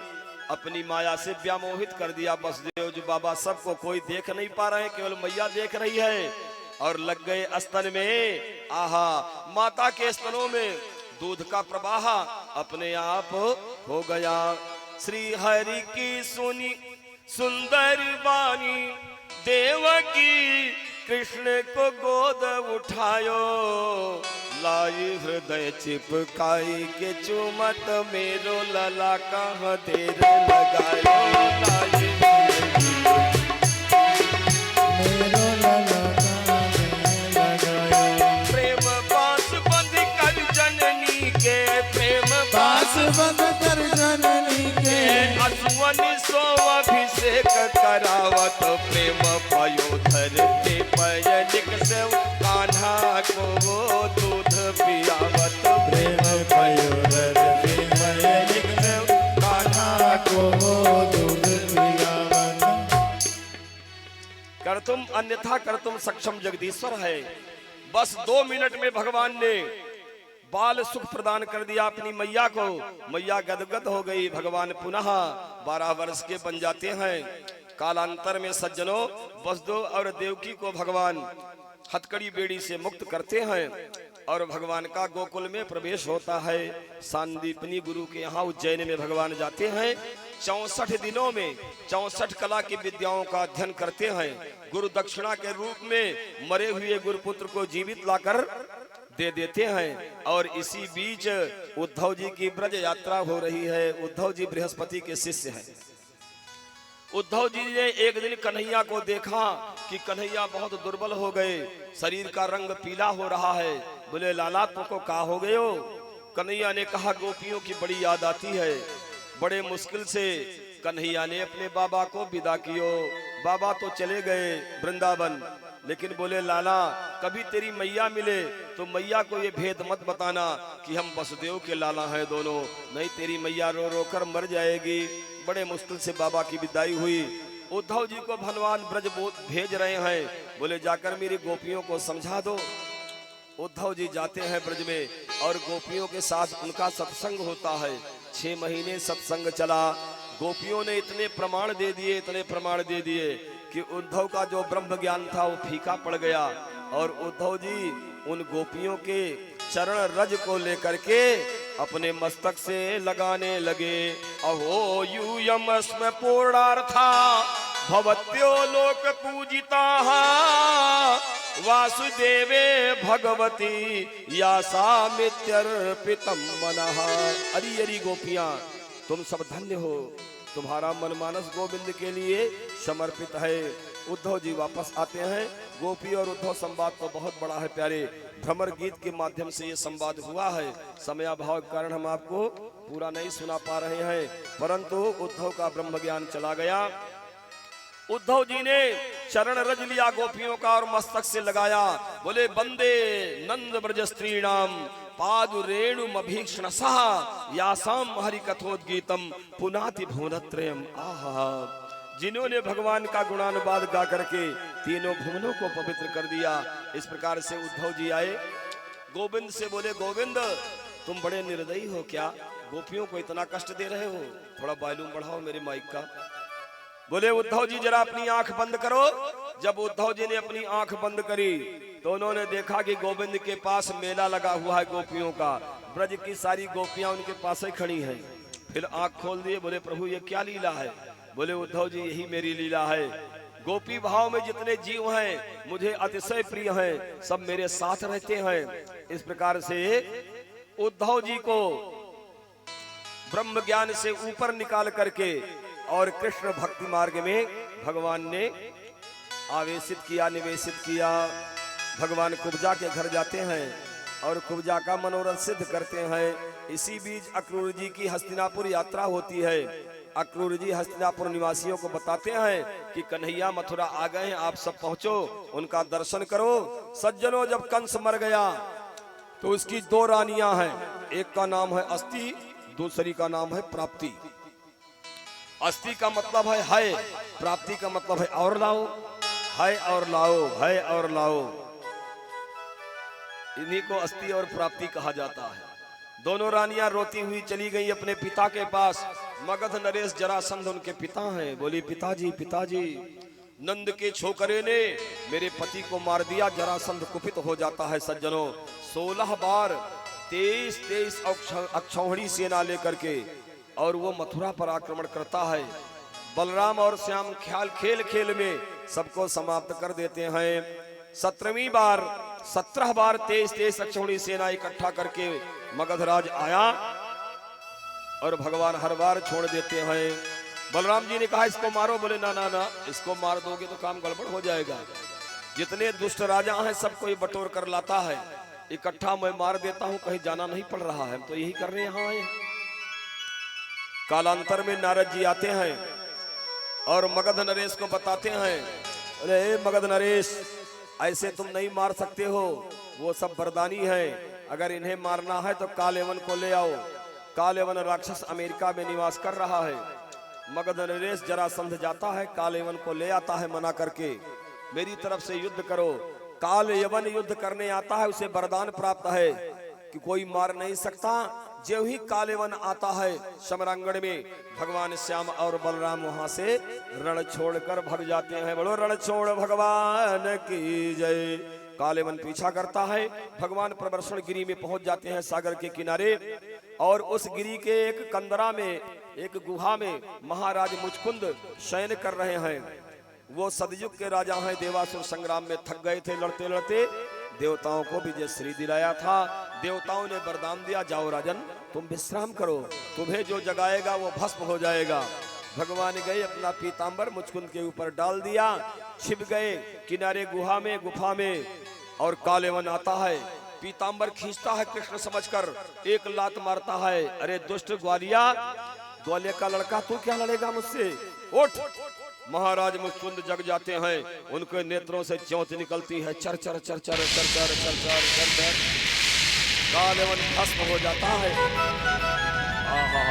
अपनी माया से व्यामोहित कर दिया वसुदेव जी बाबा सबको। कोई देख नहीं पा रहे, केवल मैया देख रही है। और लग गए स्तन में। आहा, माता के स्तनों में दूध का प्रवाह अपने आप हो गया। श्री हरि की सुनी सुंदर वाणी, देवकी कृष्ण को गोद उठायो, लाई हृदय चिपकाई के चुमत, मेरो लला कहाँ देर लगायो, लाई मेरो लला कहाँ देर लगायो। प्रेम पास बंध कर जननी के, प्रेम पास बंद कर जननी के, असुवन सो अभिषेक करावत, प्रेम भयो धरते पयनिक से, कान्हा को वो दूध पियावत, प्रेम भयो धरते पयनिक से, कान्हा को वो दूध पियावत। कर तुम अन्यथा कर तुम सक्षम जगदीश्वर है। बस 2 मिनट में भगवान ने बाल सुख प्रदान कर दिया अपनी मैया को। मैया गदगद हो गई। भगवान पुनः 12 वर्ष के बन जाते हैं। कालांतर में सज्जनों, वसुदेव और देवकी को भगवान हथकड़ी बेड़ी से मुक्त करते हैं और भगवान का गोकुल में प्रवेश होता है। सांदीपनी गुरु के यहाँ उज्जैन में भगवान जाते हैं। 64 दिनों में 64 कला की विद्याओं का अध्ययन करते हैं। गुरु दक्षिणा के रूप में मरे हुए गुरुपुत्र को जीवित लाकर दे देते हैं। और इसी बीच उद्धव जी की ब्रज यात्रा हो रही है। उद्धव जी बृहस्पति के शिष्य हैं। उद्धव जी ने एक दिन कन्हैया को देखा कि कन्हैया बहुत दुर्बल हो गए, शरीर का रंग पीला हो रहा है। बोले लाला तुमको का हो गए हो? कन्हैया ने कहा गोपियों की बड़ी याद आती है। बड़े मुश्किल से कन्हैया ने अपने बाबा को विदा कियो। बाबा तो चले गए वृंदावन, लेकिन बोले लाला कभी तेरी मैया मिले तो मैया को ये भेद मत बताना कि हम वसुदेव के लाला हैं दोनों, नहीं तेरी मैया रो रो कर मर जाएगी। बड़े मुश्किल से बाबा की विदाई हुई। उद्धव जी को भगवान ब्रज भेज रहे हैं। बोले जाकर मेरी गोपियों को समझा दो। उद्धव जी जाते हैं ब्रज में और गोपियों के साथ उनका सत्संग होता है। 6 महीने सत्संग चला। गोपियों ने इतने प्रमाण दे दिए, इतने प्रमाण दे दिए कि उद्धव का जो ब्रह्म ज्ञान था वो फीका पड़ गया। और उद्धव जी उन गोपियों के चरण रज को लेकर के अपने मस्तक से लगाने लगे। अहो यूयमस्म पूर्णार्था भवत्यो लोक पूजिता वासुदेवे भगवती यासामित्यर्पितम मनः। अरी अरी गोपियां तुम सब धन्य हो, तुम्हारा मनमानस गोविंद के लिए समर्पित है। उद्धव जी वापस आते हैं। गोपी और उद्धव संवाद तो बहुत बड़ा है प्यारे। भ्रमर गीत के माध्यम से ये संवाद हुआ है। समयाभाव के कारण हम आपको पूरा नहीं सुना पा रहे हैं, परंतु उद्धव का ब्रह्म ज्ञान चला गया। उद्धव जी ने चरण रज लिया गोपियों का और मस्तक से लगाया। बोले वंदे नंद ब्रज स्त्रीणाम पादु रेणु मभीक्षणसः यासाम हरि कथोद्गीतम पुनाति भुवनत्रयम्। आहा, जिन्होंने भगवान का गुणानुवाद गा करके तीनों भुवनों को पवित्र कर दिया। इस प्रकार से उद्धव जी आए। गोविंद से बोले गोविंद तुम बड़े निर्दयी हो क्या? गोपियों को इतना कष्ट दे रहे हो, थोड़ा वॉल्यूम बढ़ाओ मेरे माइक का। बोले उद्धव जी जरा अपनी आंख बंद करो। जब उद्धव जी ने अपनी आंख बंद करी तो उन्होंने देखा कि गोविंद के पास मेला लगा हुआ है गोपियों का। ब्रज की सारी गोपियां उनके पास ही खड़ी हैं। फिर आंख खोल दिए। बोले प्रभु ये क्या लीला है? बोले उद्धव जी यही मेरी लीला है। गोपी भाव में जितने जीव हैं मुझे अतिशय प्रिय हैं, सब मेरे साथ रहते हैं। इस प्रकार से उद्धव जी को ब्रह्म ज्ञान से ऊपर निकाल करके और कृष्ण भक्ति मार्ग में भगवान ने आवेशित किया, निवेशित किया। भगवान कुब्जा के घर जाते हैं और कुब्जा का मनोरथ सिद्ध करते हैं। इसी बीच अक्रूर जी की हस्तिनापुर यात्रा होती है। अक्रूर जी हस्तिनापुर निवासियों को बताते हैं कि कन्हैया मथुरा आ गए हैं, आप सब पहुंचो, उनका दर्शन करो। सज्जनों जब कंस मर गया तो उसकी 2 रानियां हैं। एक का नाम है अस्ति, दूसरी का नाम है प्राप्ति। अस्ति का मतलब है, प्राप्ति का मतलब है और लाओ, है और लाओ, है और लाओ। इन्हीं को अस्ति और प्राप्ति कहा जाता है। दोनों रानियां रोती हुई चली गई अपने पिता के पास। मगध नरेश जरासंध उनके पिता हैं। बोली पिताजी पिताजी। नंद के छोकरे ने मेरे पति को मार दिया। जरासंध कुपित हो जाता है सज्जनों। 16 बार 23 अक्षौहिणी सेना लेकर के और वो मथुरा पर आक्रमण करता है। बलराम और श्याम ख्याल खेल खेल में सबको समाप्त कर देते हैं। 17वीं बार 17 बार 23 अक्षौहिणी सेना इकट्ठा करके मगधराज आया और भगवान हर बार छोड़ देते हैं। बलराम जी ने कहा इसको मारो। बोले ना ना ना, इसको मार दोगे तो काम गड़बड़ हो जाएगा। जितने दुष्ट राजा हैं सबको ये बटोर कर लाता है, इकट्ठा मैं मार देता हूं, कहीं जाना नहीं पड़ रहा है, हम तो यही कर रहे हैं। यहाँ आए कालांतर में नारद जी आते हैं और मगध नरेश को बताते हैं, अरे मगध नरेश ऐसे तुम नहीं मार सकते हो, वो सब वरदानी है, अगर इन्हें मारना है तो कालेवन को ले आओ। कालेवन राक्षस अमेरिका में निवास कर रहा है। मगध नरेश जरासंध जाता है, कालेवन को ले आता है मना करके, मेरी तरफ से युद्ध करो। कालयवन युद्ध करने आता है, उसे वरदान प्राप्त है कि कोई मार नहीं सकता। जो ही कालेवन आता है समरांगण में, भगवान श्याम और बलराम वहां से रण छोड़कर भग जाते हैं। बोलो रण छोड़ भगवान की जय। कालेवन पीछा करता है, भगवान प्रवर्षण गिरी में पहुंच जाते हैं सागर के किनारे, और उस गिरी के एक कंदरा में, एक गुहा में महाराज मुचकुंद शयन कर रहे हैं। वो सदयुग के राजा हैं, देवासुर संग्राम में थक गए थे लड़ते लड़ते, देवताओं को विजय श्री दिलाया था। देवताओं ने वरदान दिया, जाओ राजन तुम विश्राम करो, तुम्हें जो जगाएगा वो भस्म हो जाएगा। भगवान गए, अपना पीतांबर मुचकुंद के ऊपर डाल दिया, छिप गए किनारे गुहा में, गुफा में, और कालेवन आता है, पीतांबर खींचता है कृष्ण समझकर, एक लात मारता है, अरे दुष्ट ग्वालिया, ग्वालिया का लड़का तू क्या लड़ेगा मुझसे, उठ। महाराज मुचकुंद जग जाते हैं, उनके नेत्रों से ज्योति निकलती है, चर चर चर चर चर चर चर चर चर चर, कालेवन भस्म हो जाता है। आहा,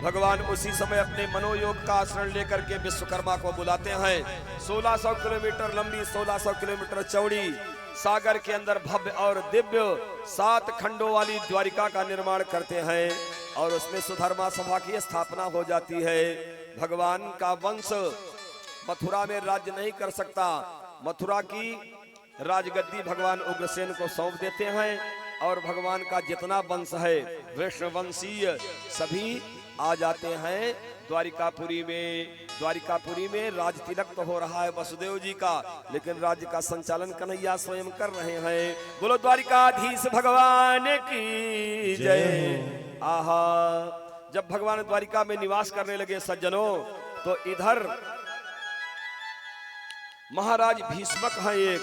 भगवान उसी समय अपने मनोयोग का आश्रय लेकर के विश्वकर्मा को बुलाते हैं। 1600 किलोमीटर लंबी, 1600 किलोमीटर चौड़ी सागर के अंदर भव्य और दिव्य 7 खंडों वाली द्वारिका का निर्माण करते हैं, और उसमें सुधर्मा सभा की स्थापना हो जाती है। भगवान का वंश मथुरा में राज्य नहीं कर सकता, मथुरा की राजगद्दी भगवान उग्रसेन को सौंप देते हैं, और भगवान का जितना वंश है वैष्णवंशीय सभी आ जाते हैं द्वारिकापुरी में। द्वारिकापुरी में राज तिलक तो हो रहा है वसुदेव जी का, लेकिन राज्य का संचालन कन्हैया स्वयं कर रहे हैं। बोलो द्वारिकाधीश भगवान की जय। आहा, जब भगवान द्वारिका में निवास करने लगे सज्जनों, तो इधर महाराज भीष्मक हैं, एक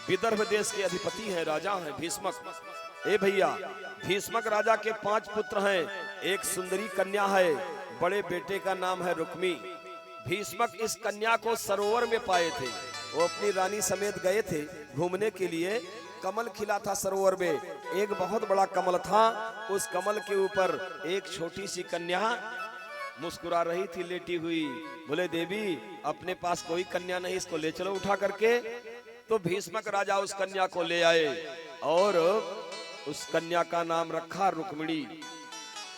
विदर्भ देश के अधिपति हैं, राजा हैं भीष्मक। ए भैया, भीष्मक राजा के 5 पुत्र हैं, एक सुंदरी कन्या है, बड़े बेटे का नाम है रुक्मी। भीष्मक इस कन्या को सरोवर में पाए थे, वो अपनी रानी समेत गए थे घूमने के लिए। कमल खिला था सरोवर में, एक बहुत बड़ा कमल था, उस कमल के ऊपर एक छोटी सी कन्या मुस्कुरा रही थी लेटी हुई। बोले देवी अपने पास कोई कन्या नहीं, इसको ले चलो उठा करके। तो भीष्मक राजा उस कन्या को ले आए और उस कन्या का नाम रखा रुक्मिणी।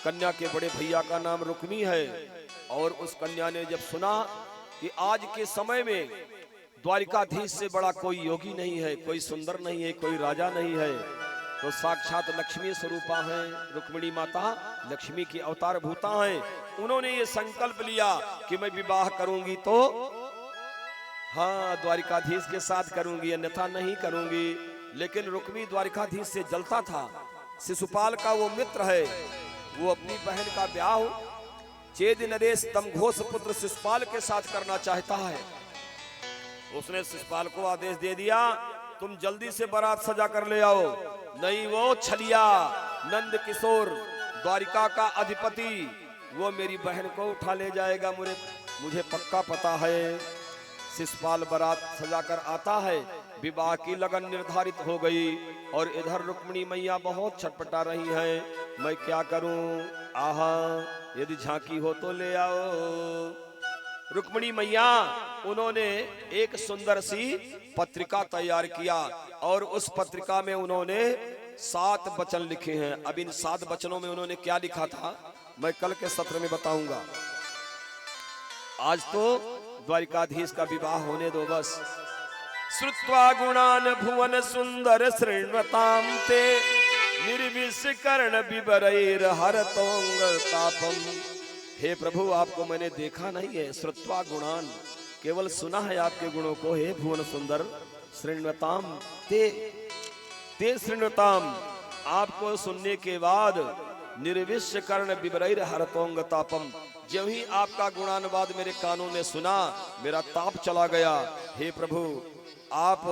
कन्या के बड़े भैया का नाम रुक्मी है, और उस कन्या ने जब सुना कि आज के समय में द्वारिकाधीश से बड़ा कोई योगी नहीं है, कोई सुंदर नहीं है, कोई राजा नहीं है, तो साक्षात लक्ष्मी स्वरूपा हैं रुक्मिणी माता, लक्ष्मी की अवतार भूता हैं। उन्होंने ये संकल्प लिया कि मैं विवाह करूंगी तो हाँ द्वारिकाधीश के साथ करूंगी, अन्यथा नहीं करूंगी। लेकिन रुक्मी द्वारिकाधीश से जलता था, शिशुपाल का वो मित्र है, वो अपनी बहन का ब्याह चेद नरेश तमघोष पुत्र शिशुपाल के साथ करना चाहता है। उसने शिशुपाल को आदेश दे दिया, तुम जल्दी से बारात सजा कर ले आओ, नहीं वो छलिया नंद किशोर द्वारिका का अधिपति वो मेरी बहन को उठा ले जाएगा, मुझे पक्का पता है। शिशुपाल बारात सजाकर आता है, विवाह की लगन निर्धारित हो गई, और इधर रुक्मिणी मैया बहुत छटपटा रही हैं, मैं क्या करूं, आहा यदि झांकी हो तो ले आओ। रुक्मिणी मैया उन्होंने एक सुंदर सी पत्रिका तैयार किया, और उस पत्रिका में उन्होंने 7 वचन लिखे हैं। अब इन 7 वचनों में उन्होंने क्या लिखा था मैं कल के सत्र में बताऊंगा। आज तो द्वारिकाधीश का विवाह होने दो बस। श्रुत्वा गुणान भुवन सुंदर शृण्वताम ते निर्विष कर्ण विवरैर हरतोंग तापम। हे प्रभु, आपको मैंने देखा नहीं है। श्रुत्वा गुणान, केवल सुना है आपके गुणों को। हे भुवन सुंदर शृण्वताम ते शृण्वताम, आपको सुनने के बाद निर्विष कर्ण विवरैर हरतोंग तापम, जब ही आपका गुणानुवाद मेरे कानों ने सुना मेरा ताप चला गया। हे प्रभु, आप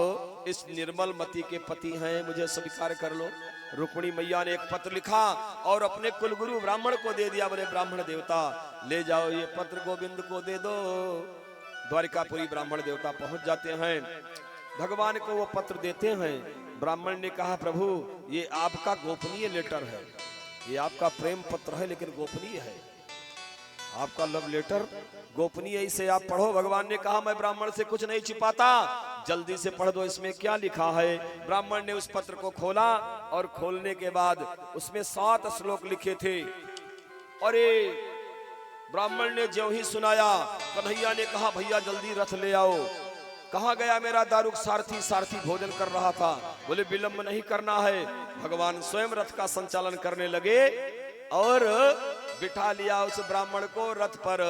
इस निर्मल मति के पति हैं, मुझे स्वीकार कर लो। रुक्मिणी मैया ने एक पत्र लिखा और अपने कुलगुरु ब्राह्मण को दे दिया। बोले ब्राह्मण देवता ले जाओ ये पत्र, गोविंद को दे दो। द्वारिकापुरी ब्राह्मण देवता पहुंच जाते हैं, भगवान को वो पत्र देते हैं। ब्राह्मण ने कहा प्रभु, ये आपका गोपनीय लेटर है, ये आपका प्रेम पत्र है, लेकिन गोपनीय है। आपका लव लेटर गोपनीय, इसे आप पढ़ो। भगवान ने कहा मैं ब्राह्मण से कुछ नहीं छिपाता, जल्दी से पढ़ दो इसमें क्या लिखा है। ब्राह्मण ने उस पत्र को खोला और खोलने के बाद उसमें 7 श्लोक लिखे थे। और ब्राह्मण ने जो ही सुनाया, कन्हैया ने कहा भैया जल्दी रथ ले आओ। कहाँ गया मेरा दारुक सारथी? सारथी भोजन कर रहा था। बोले विलंब नहीं करना है। भगवान स्वयं रथ का संचालन करने लगे और बिठा लिया उस ब्राह्मण को रथ पर।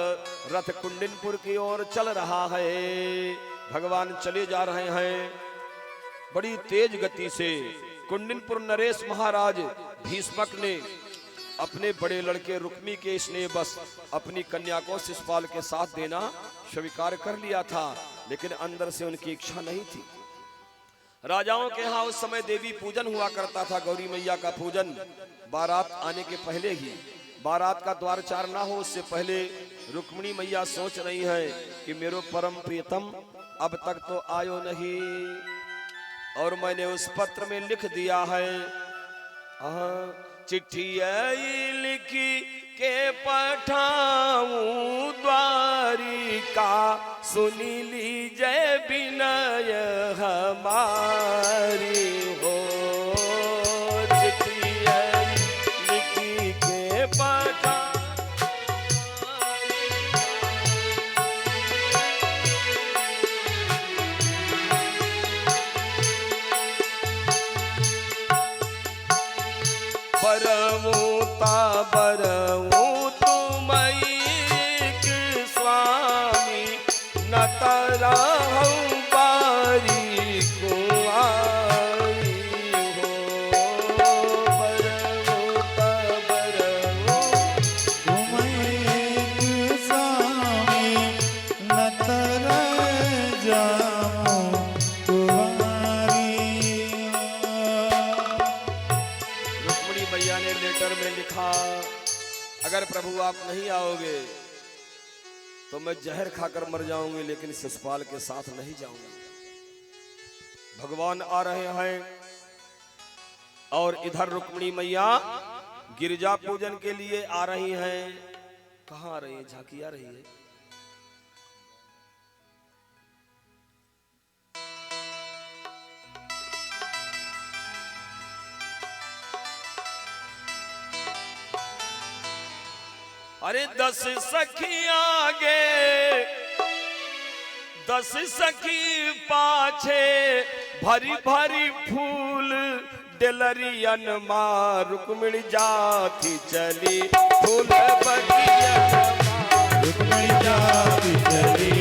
रथ कुंडिनपुर की ओर चल रहा है। भगवान चले जा रहे हैं बड़ी तेज गति से। कुंडिनपुर नरेश महाराज भीष्मक ने अपने बड़े लड़के रुक्मी के स्नेह बस अपनी कन्या को शिशुपाल के साथ देना स्वीकार कर लिया था, लेकिन अंदर से उनकी इच्छा नहीं थी। राजाओं के यहाँ उस समय देवी पूजन हुआ करता था, गौरी मैया का पूजन। बारात आने के पहले ही, बारात का द्वार चार ना हो उससे पहले रुक्मिणी मैया सोच रही है कि मेरो परम प्रियतम अब तक तो आयो नहीं, और मैंने उस पत्र में लिख दिया है, चिट्ठी लिखी के पठाऊं द्वारिका, सुनी लीजिए विनय हमारी हो। चिट्ठी लिखी के पठाऊं बरऊं तुम एक स्वामी, न तरहूं बारी कुंवारी हो। बरऊं तुम एक स्वामी, न तरह जाऊं कुंवारी। रुक्मिणी मैया ने लेटर में लिखा, अगर प्रभु आप नहीं आओगे तो मैं जहर खाकर मर जाऊंगी, लेकिन शिशुपाल के साथ नहीं जाऊंगी। भगवान आ रहे हैं और इधर रुक्मिणी मैया गिरजा पूजन के लिए आ रही हैं। कहाँ आ रही है? झांकी आ रही है। अरे 10 सखी आगे 10 सखी पाछे, भरी भरी फूल डेलरियन माँ रुक्मिणी जाती चली, फूल बगियन माँ रुक्मिणी जाती चली,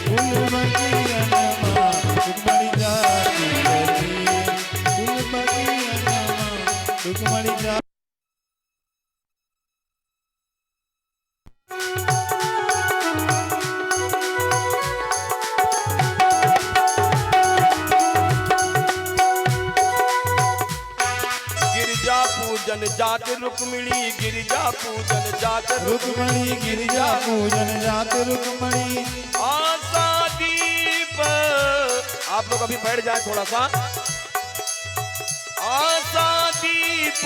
फूल बगियन माँ रुक्मिणी जाती चली, फूल बगियन माँ रुक्मिणी जाती। पूजन जात रुक्मिणी, गिरिजा पूजन जात रुक्मिणी, गिरिजा पूजन जात रुक्मिणी। आशा दीप, आप लोग अभी बैठ जाए थोड़ा सा। आशा दीप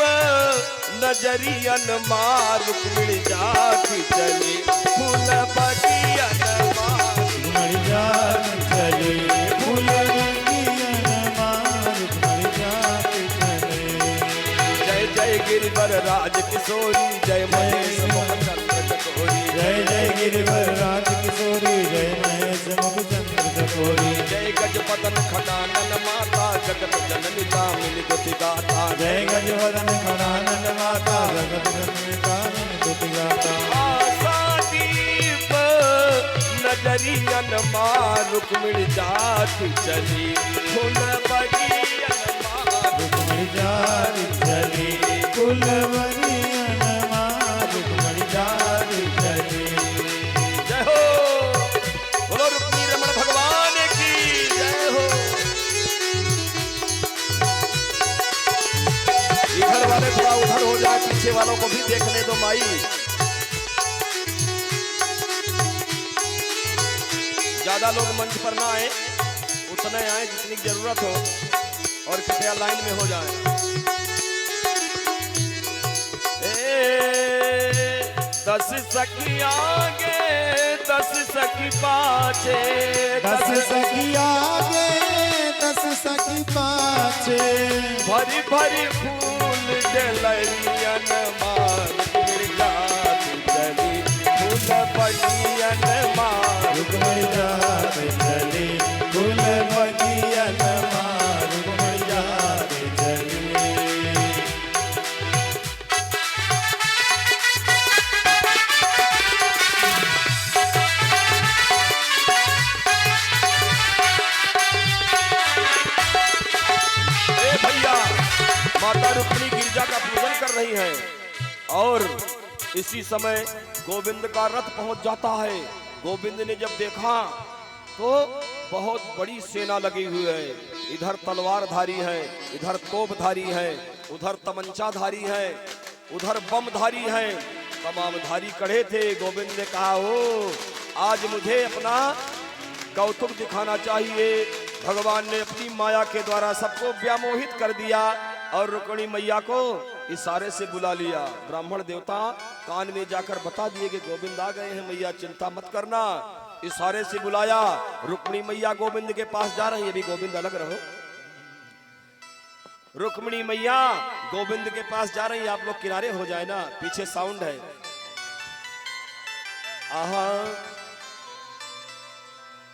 नजरियन माँ रुक्मिणी जाती चली, फूल बगियन माँ रुक्मिणी जाती चली, फूल बगियन माँ रुक्मिणी जाती चली। जय जय गिरिवर राज किशोरी, जय महेश मोहन चंद्र चकोरी। जय जय गिरिवर राज किशोरी, जय महेश मुख चंद्र चकोरी, जय गजपतन खटानन माता जगत जननी कामिनी दुति गाता, जय गजवदन खड़ानंद माता जगत जननी कामिनी दुति गाता। आसादीप नजरियन माँ रुक्मिणी जाति चली, फूल बगियन माँ रुक्मिणी जाति चली, कुलवरियन माँ रुक्मिणी जाति चली। जय हो, बोलो रुक्मी रमण भगवान की जय हो। इधर वाले थोड़ा उधर हो जाए, पीछे वालों को भी देखने दो माई। ज्यादा लोग मंच पर ना आए, उतने आए जितनी जरूरत हो, और कृपया लाइन में हो जाए। दस सखी आगे दस सखी पाछे, दस सखी आगे दस सखी पाछे, भरी भरी फूल डलरियन मार जाति चली, फूल बगियन मार रुक्मिणी जाति चली, कुलवरियन माँ रुक्मिणी जाति चली। भैया माता रुक्मिणी गिरिजा का पूजन कर रही हैं, और इसी समय गोविंद का रथ पहुंच जाता है। गोविंद ने जब देखा तो बहुत बड़ी सेना लगी हुई है, इधर तलवारधारी है, इधर तोपधारी है, उधर तमंचाधारी है, उधर बमधारी है, तमाम धारी खड़े थे। गोविंद ने कहा हो आज मुझे अपना कौतुक दिखाना चाहिए। भगवान ने अपनी माया के द्वारा सबको व्यामोहित कर दिया और रुक्मिणी मैया को इशारे से बुला लिया। ब्राह्मण देवता कान में जाकर बता दिए कि गोविंद आ गए हैं, मैया चिंता मत करना। इशारे से बुलाया, रुक्मिणी मैया गोविंद के पास जा रही है। अभी गोविंद अलग रहो, रुक्मिणी मैया गोविंद के पास जा रही है। आप लोग किनारे हो जाए ना, पीछे साउंड है। आहा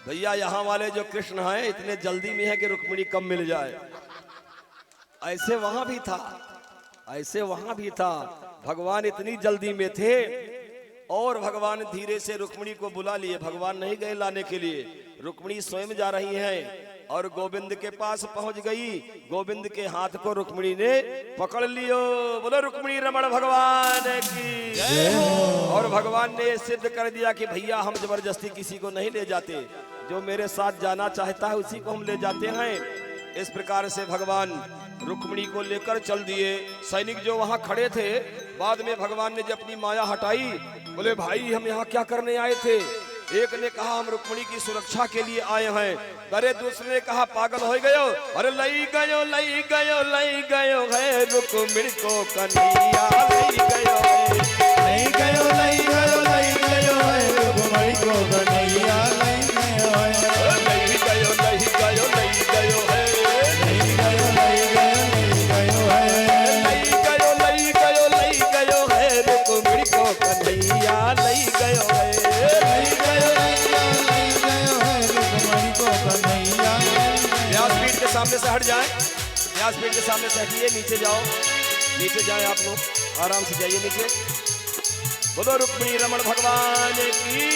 भैया, यहाँ वाले जो कृष्ण हैं इतने जल्दी में है कि रुक्मिणी कब मिल जाए। ऐसे वहां भी था, ऐसे वहां भी था। भगवान इतनी जल्दी में थे और भगवान धीरे से रुक्मिणी को बुला लिए। भगवान नहीं गए लाने के लिए, रुक्मिणी स्वयं जा रही हैं और गोविंद के पास पहुंच गई। गोविंद के हाथ को रुक्मिणी ने पकड़ लियो। बोलो रुक्मिणी रमण भगवान की जय हो। और भगवान ने सिद्ध कर दिया कि भैया हम जबरदस्ती किसी को नहीं ले जाते, जो मेरे साथ जाना चाहता है उसी को हम ले जाते हैं। इस प्रकार से भगवान रुक्मिणी को लेकर चल दिए। सैनिक जो वहां खड़े थे, बाद में भगवान ने जब अपनी माया हटाई, बोले भाई हम यहाँ क्या करने आए थे। एक ने कहा हम रुक्मिणी की सुरक्षा के लिए आए हैं। अरे दूसरे ने कहा पागल हो गयो, अरे लई गयो लई गयो लई गयो है रुक्मिणी को कन्हैया लई गयो है, लई गयो लई गयो लई गयो है रुक्मिणी को कन्हैया लई गयो है, लई गयो लई गयो लई गयो है, लई गयो लई गयो लई गयो है, लई गयो लई गयो लई गयो है रुक्मिणी को कन्हैया लई गयो है, लई गयो लई गयो है रुक्मिणी को कन्हैया। व्यासपीठ के सामने से हट जाए, व्यासपीठ के सामने से हटिए, नीचे जाओ, नीचे जाए आप लोग, आराम से जाइए नीचे। बोलो रुक्मिणी रमण भगवान की।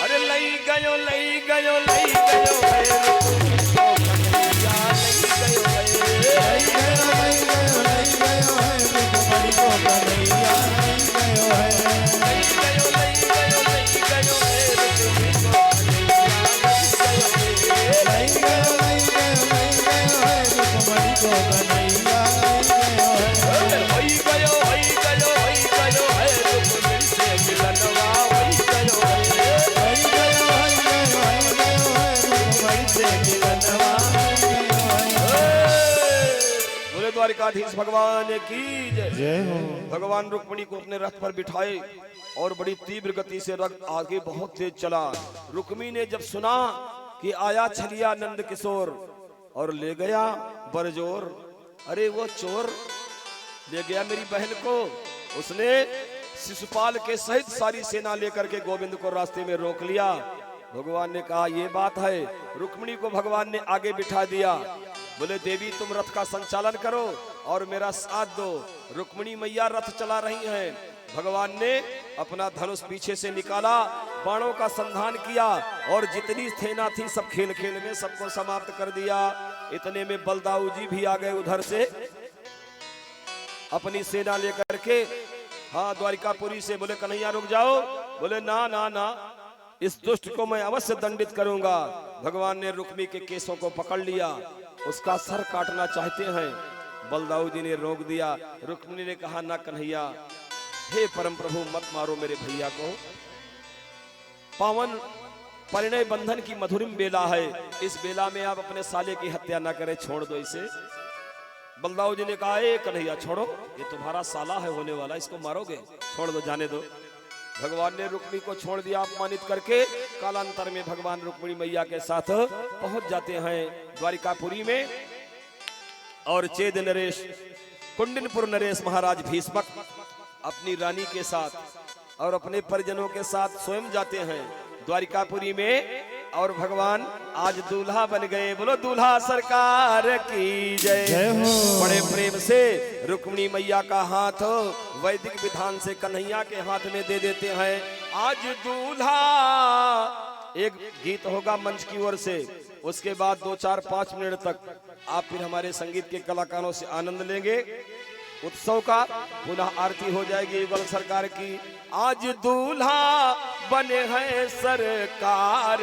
अरे लई गयो लई गयो लई गयो है रुक्मिणी को कन्हैया लई गयो है, लई गयो लई गयो लई गयो है रुक्मिणी को कन्हैया लई गयो है, लई गयो लई गयो लई गयो है रुक्मिणी को कन्हैया लई गयो है, लई गयो लई गयो लई गयो है रुक्मिणी को कन्हैया लई गयो है, होई गयो होई गयो होई गयो है रुक्मिणी से मिलनवा होई गयो है, लई गयो लई गयो लई गयो है रुक्मिणी से मिलनवा लई गयो है। बोले द्वारिकाधीश भगवान की जय। जय हो। भगवान रुक्मिणी को अपने रथ पर बिठाए और बड़ी तीव्र गति से रथ आगे बहुत तेज चला। रुक्मिणी ने जब सुना कि आया छलिया नंद किशोर और ले गया बरजोर, अरे वो चोर ले गया मेरी बहन को, उसने शिशुपाल के सहित सारी सेना लेकर के गोविंद को रास्ते में रोक लिया। भगवान ने कहा ये बात है। रुक्मिणी को भगवान ने आगे बिठा दिया। बोले देवी तुम रथ का संचालन करो और मेरा साथ दो। रुक्मिणी मैया रथ चला रही हैं। भगवान ने अपना धनुष पीछे से निकाला, बाणों का संधान किया और जितनी सेना थी सब खेल खेल में सबको समाप्त कर दिया। इतने में बलदाऊ जी भी आ गए उधर से अपनी सेना लेकर के। हाँ, द्वारिकापुरी से। बोले कन्हैया रुक जाओ। बोले ना ना ना, इस दुष्ट को मैं अवश्य दंडित करूंगा। भगवान ने रुक्मी के केसों को पकड़ लिया, उसका सर काटना चाहते हैं। बलदाऊ जी ने रोक दिया। रुक्मिणी ने कहा ना कन्हैया, हे परम प्रभु मत मारो मेरे भैया को। पावन परिणय बंधन की मधुरिम बेला है, इस बेला में आप अपने साले की हत्या ना करें, छोड़ दो इसे। बलदाऊ जी ने कहा ए कन्हैया छोड़ो, ये तुम्हारा साला है होने वाला, इसको मारोगे, छोड़ दो, जाने दो। भगवान ने रुक्मिणी को छोड़ दिया अपमानित करके। कालांतर में भगवान रुक्मिणी मैया के साथ पहुंच जाते हैं द्वारिकापुरी में। और चेद नरेश, कुंडिनपुर नरेश महाराज भीष्मक अपनी रानी के साथ और अपने परिजनों के साथ स्वयं जाते हैं द्वारिकापुरी में। और भगवान आज दूल्हा बन गए। बोलो दूल्हा सरकार की जय। बड़े प्रेम से रुक्मिणी मैया का हाथ वैदिक विधान से कन्हैया के हाथ में दे देते हैं। आज दूल्हा, एक गीत होगा मंच की ओर से, उसके बाद 2, 4, 5 मिनट तक आप फिर हमारे संगीत के कलाकारों से आनंद लेंगे उत्सव का। पुनः आरती हो जाएगी युगल सरकार की। आज दूल्हा बने हैं सरकार,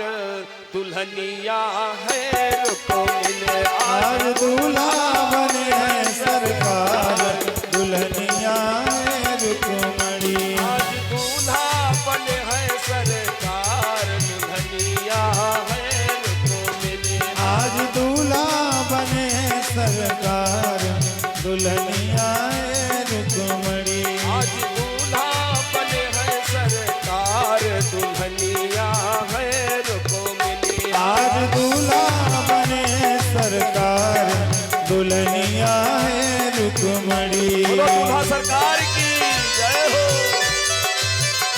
दुल्हनिया है रुको मिले। आज दूल्हा बने हैं सरकार, दुल्हनिया है रुक्मिणी। आज दूल्हा बने हैं सरकार, दुल्हनिया है रुको मिले। आज दूल्हा बने हैं सरकार, दुल्हनिया है रुक्मिणी। आज दूल्हा बने हैं सरकार, दुल्हनिया है रुक्मिणी। आज दूल्हा बने हैं सरकार, दुल्हनिया है रुक्मिणी। दूल्हा सरकार की जय हो,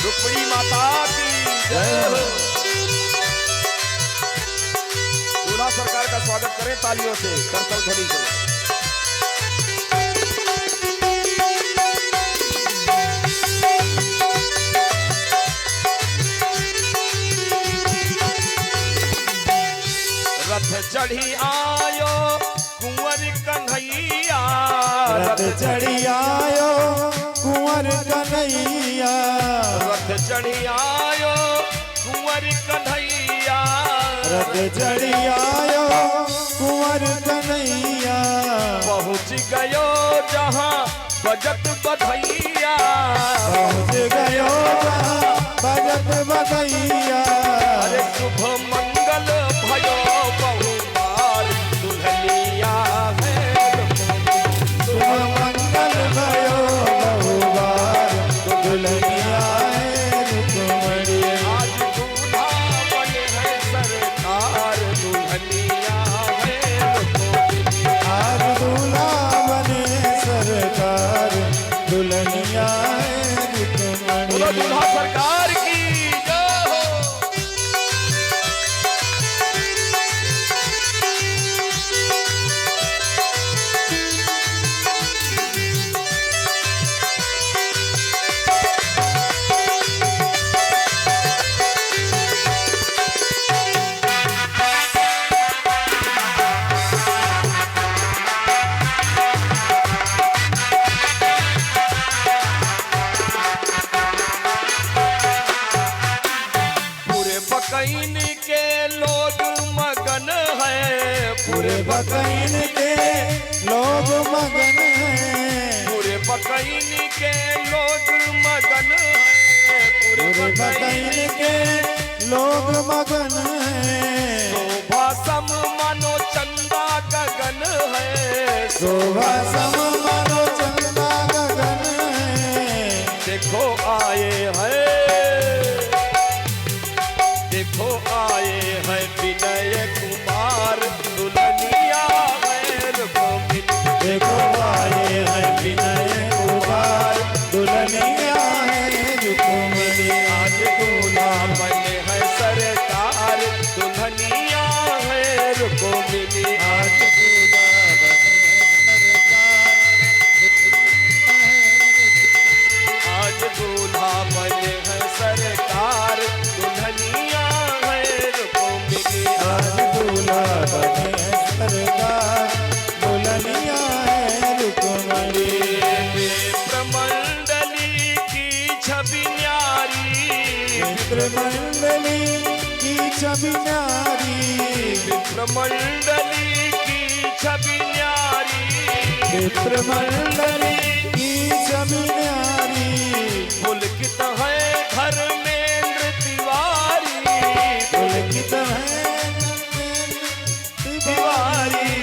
रुक्मिणी माता की जय हो। दूल्हा सरकार का स्वागत करें तालियों से, करतल ध्वनि से। रथ चढ़ी आयो कुंवर कन्हैया, रथ चढ़ी आयो कुंवर कन्हैया। रथ चढ़ी आयो कुंवर कन्हैया। रथ चढ़ी आयो कुंवर कन्हैया। पहुँच गयो जहाँ बजत बधैया, पहुँच गयो जहाँ बजत बधैया। अरे शुभ मंगल भयो बहुबार, दुल्हनिया है शुभ मंगल भयो बहुबार, दुल्हनिया है रुक्मिणी। आज दूल्हा बने हैं सरकार, दुल्हनिया है रुक्मिणी। आज दूल्हा बने सरकार, दुल्हनिया है रुक्मिणी। दूल्हा सरकार की जय हो। बकैन के लोग मगन है, पूरे बकैन के लोग मगन हैं। पूरे बकैन के लोग मगन है, पूरे बकैन के लोग मगन हैं। शोभा सम मानो चंदा गगन है, शोभा सम मानो चंदा गगन है। देखो आए हैं, देखो आए हैं विनय कुमार, दुल्हनिया है रुक्मिणी। देखो आए हैं विनय कुमार, दुल्हनिया है विप्रमंडली की छवि न्यारी, विप्रमंडली की छवि न्यारी, विप्रमंडली की छवि न्यारी, पुलकित है घर में नृत्यवारी, पुलकित है तिवारी,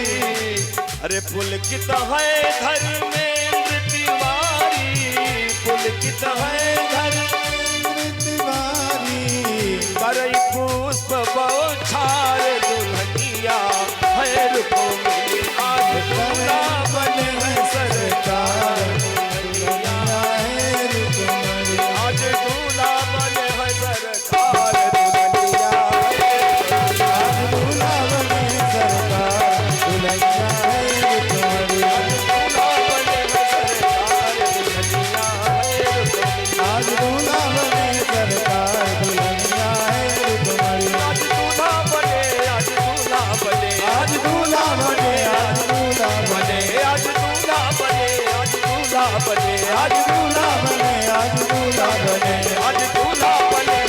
अरे पुलकित है घर में नृत्यवारी, पुलकित है घर तिवारी, करई पुष्प बौछार दुल्हनिया है रुक्मिणी आज दूल्हा बने है सरकार, आज दूल्हा बने है सरकार, दुल्हनिया आज दूल्हा बने सरकार, दुल्हनिया है रुक्मिणी, दूल्हा बने है सरकार, दुल्हनिया है रुक्मिणी, आज दूल्हा बने सरकार, दुल्हनिया है रुक्मिणी, आज दूल्हा बने, आज दूल्हा बने, आज दूल्हा बने, आज दूल्हा बने, आज दूल्हा बने, आज दूल्हा बने, आज दूल्हा बने, आज दूल्हा बने, आज दूल्हा बने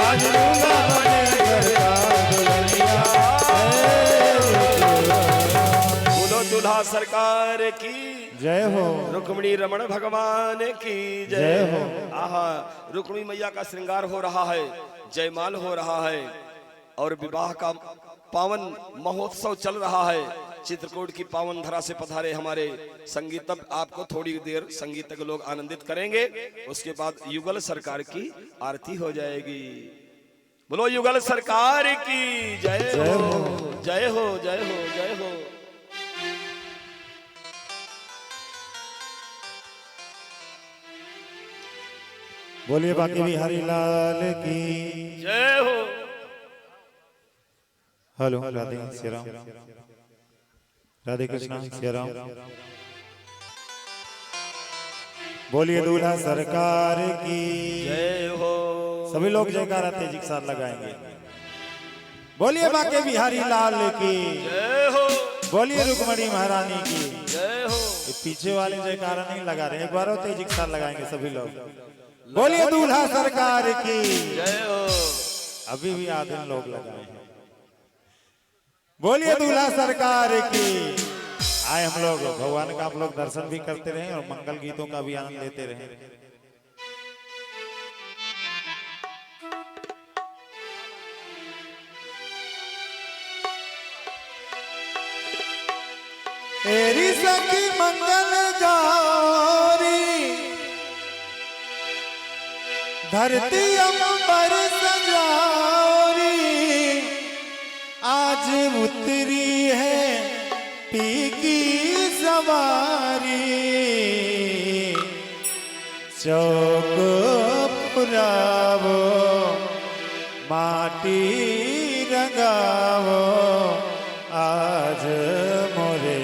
आज दूल्हा बने सरकार, दुल्हनिया है रुक्मिणी। बोलो दूल्हा सरकार की जय हो, रुक्मिणी रमण भगवान की जय जय हो। आहा रुक्मिणी मैया का श्रृंगार हो रहा है, जयमाल हो रहा है और विवाह का पावन महोत्सव चल रहा है। चित्रकूट की पावन धरा से पधारे हमारे संगीतज्ञ आपको थोड़ी देर संगीतज्ञ लोग आनंदित करेंगे, उसके बाद युगल सरकार की आरती हो जाएगी। बोलो युगल सरकार की जय हो, जय हो, जय हो, जय हो। बोलिए बाकी बिहारी लाल की जय हो। हेलो राधे श्री राम, राधे कृष्णा श्री राम। बोलिए दूल्हा सरकार की जय हो। सभी लोग जयकारा तेजी के साथ लगाएंगे। बोलिए बाके बिहारी लाल की जय हो, बोलिए रुक्मिणी महारानी की जय हो। ये पीछे वाले जयकारा नहीं लगा रहे, एक बार और तेजी के साथ लगाएंगे सभी लोग। बोलिए दूल्हा सरकार की जय हो। अभी भी आधे लोग लगाए हैं। बोलिए दूल्हा सरकार की। आए हम लोग भगवान का आप लोग दर्शन भी करते रहे और मंगल गीतों का भी आनंद लेते रहे। तेरी सखी मंगल गौरी धरती अंबर सजारी, आज उतरी है पी की सवारी, चौक पुरावो माटी रंगावो, आज मोरे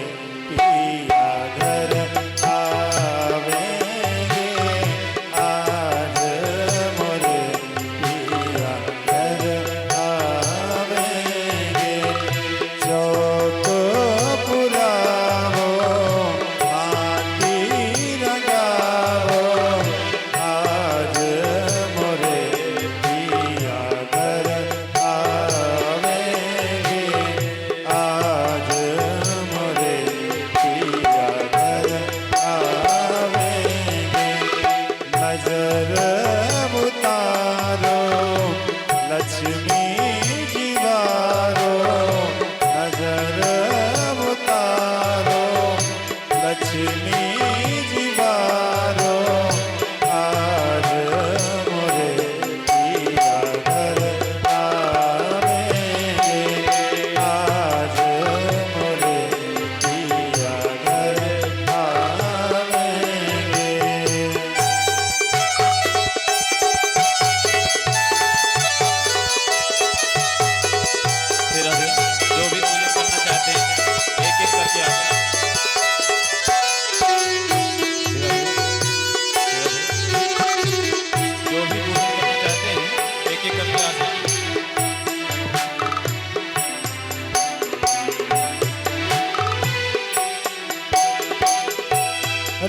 पिया घर आवेंगे, आज मोरे पिया घर आवेंगे, चौक पुरावो माटी रंगावो, आज मोरे पिया घर आवेंगे, आज मोरे पिया घर आवेंगे। नजर उतारो लक्ष्मी जीवारो, नजर उतारो लक्ष्मी जीवारो, आज मोरे पिया घर आवेंगे, आज मोरे पिया घर आवेंगे। फिर अभी जो भी पूजन करना चाहते हैं एक एक करके आते हैं। जो भी पूजन करना चाहते हैं एक एक करके आते हैं।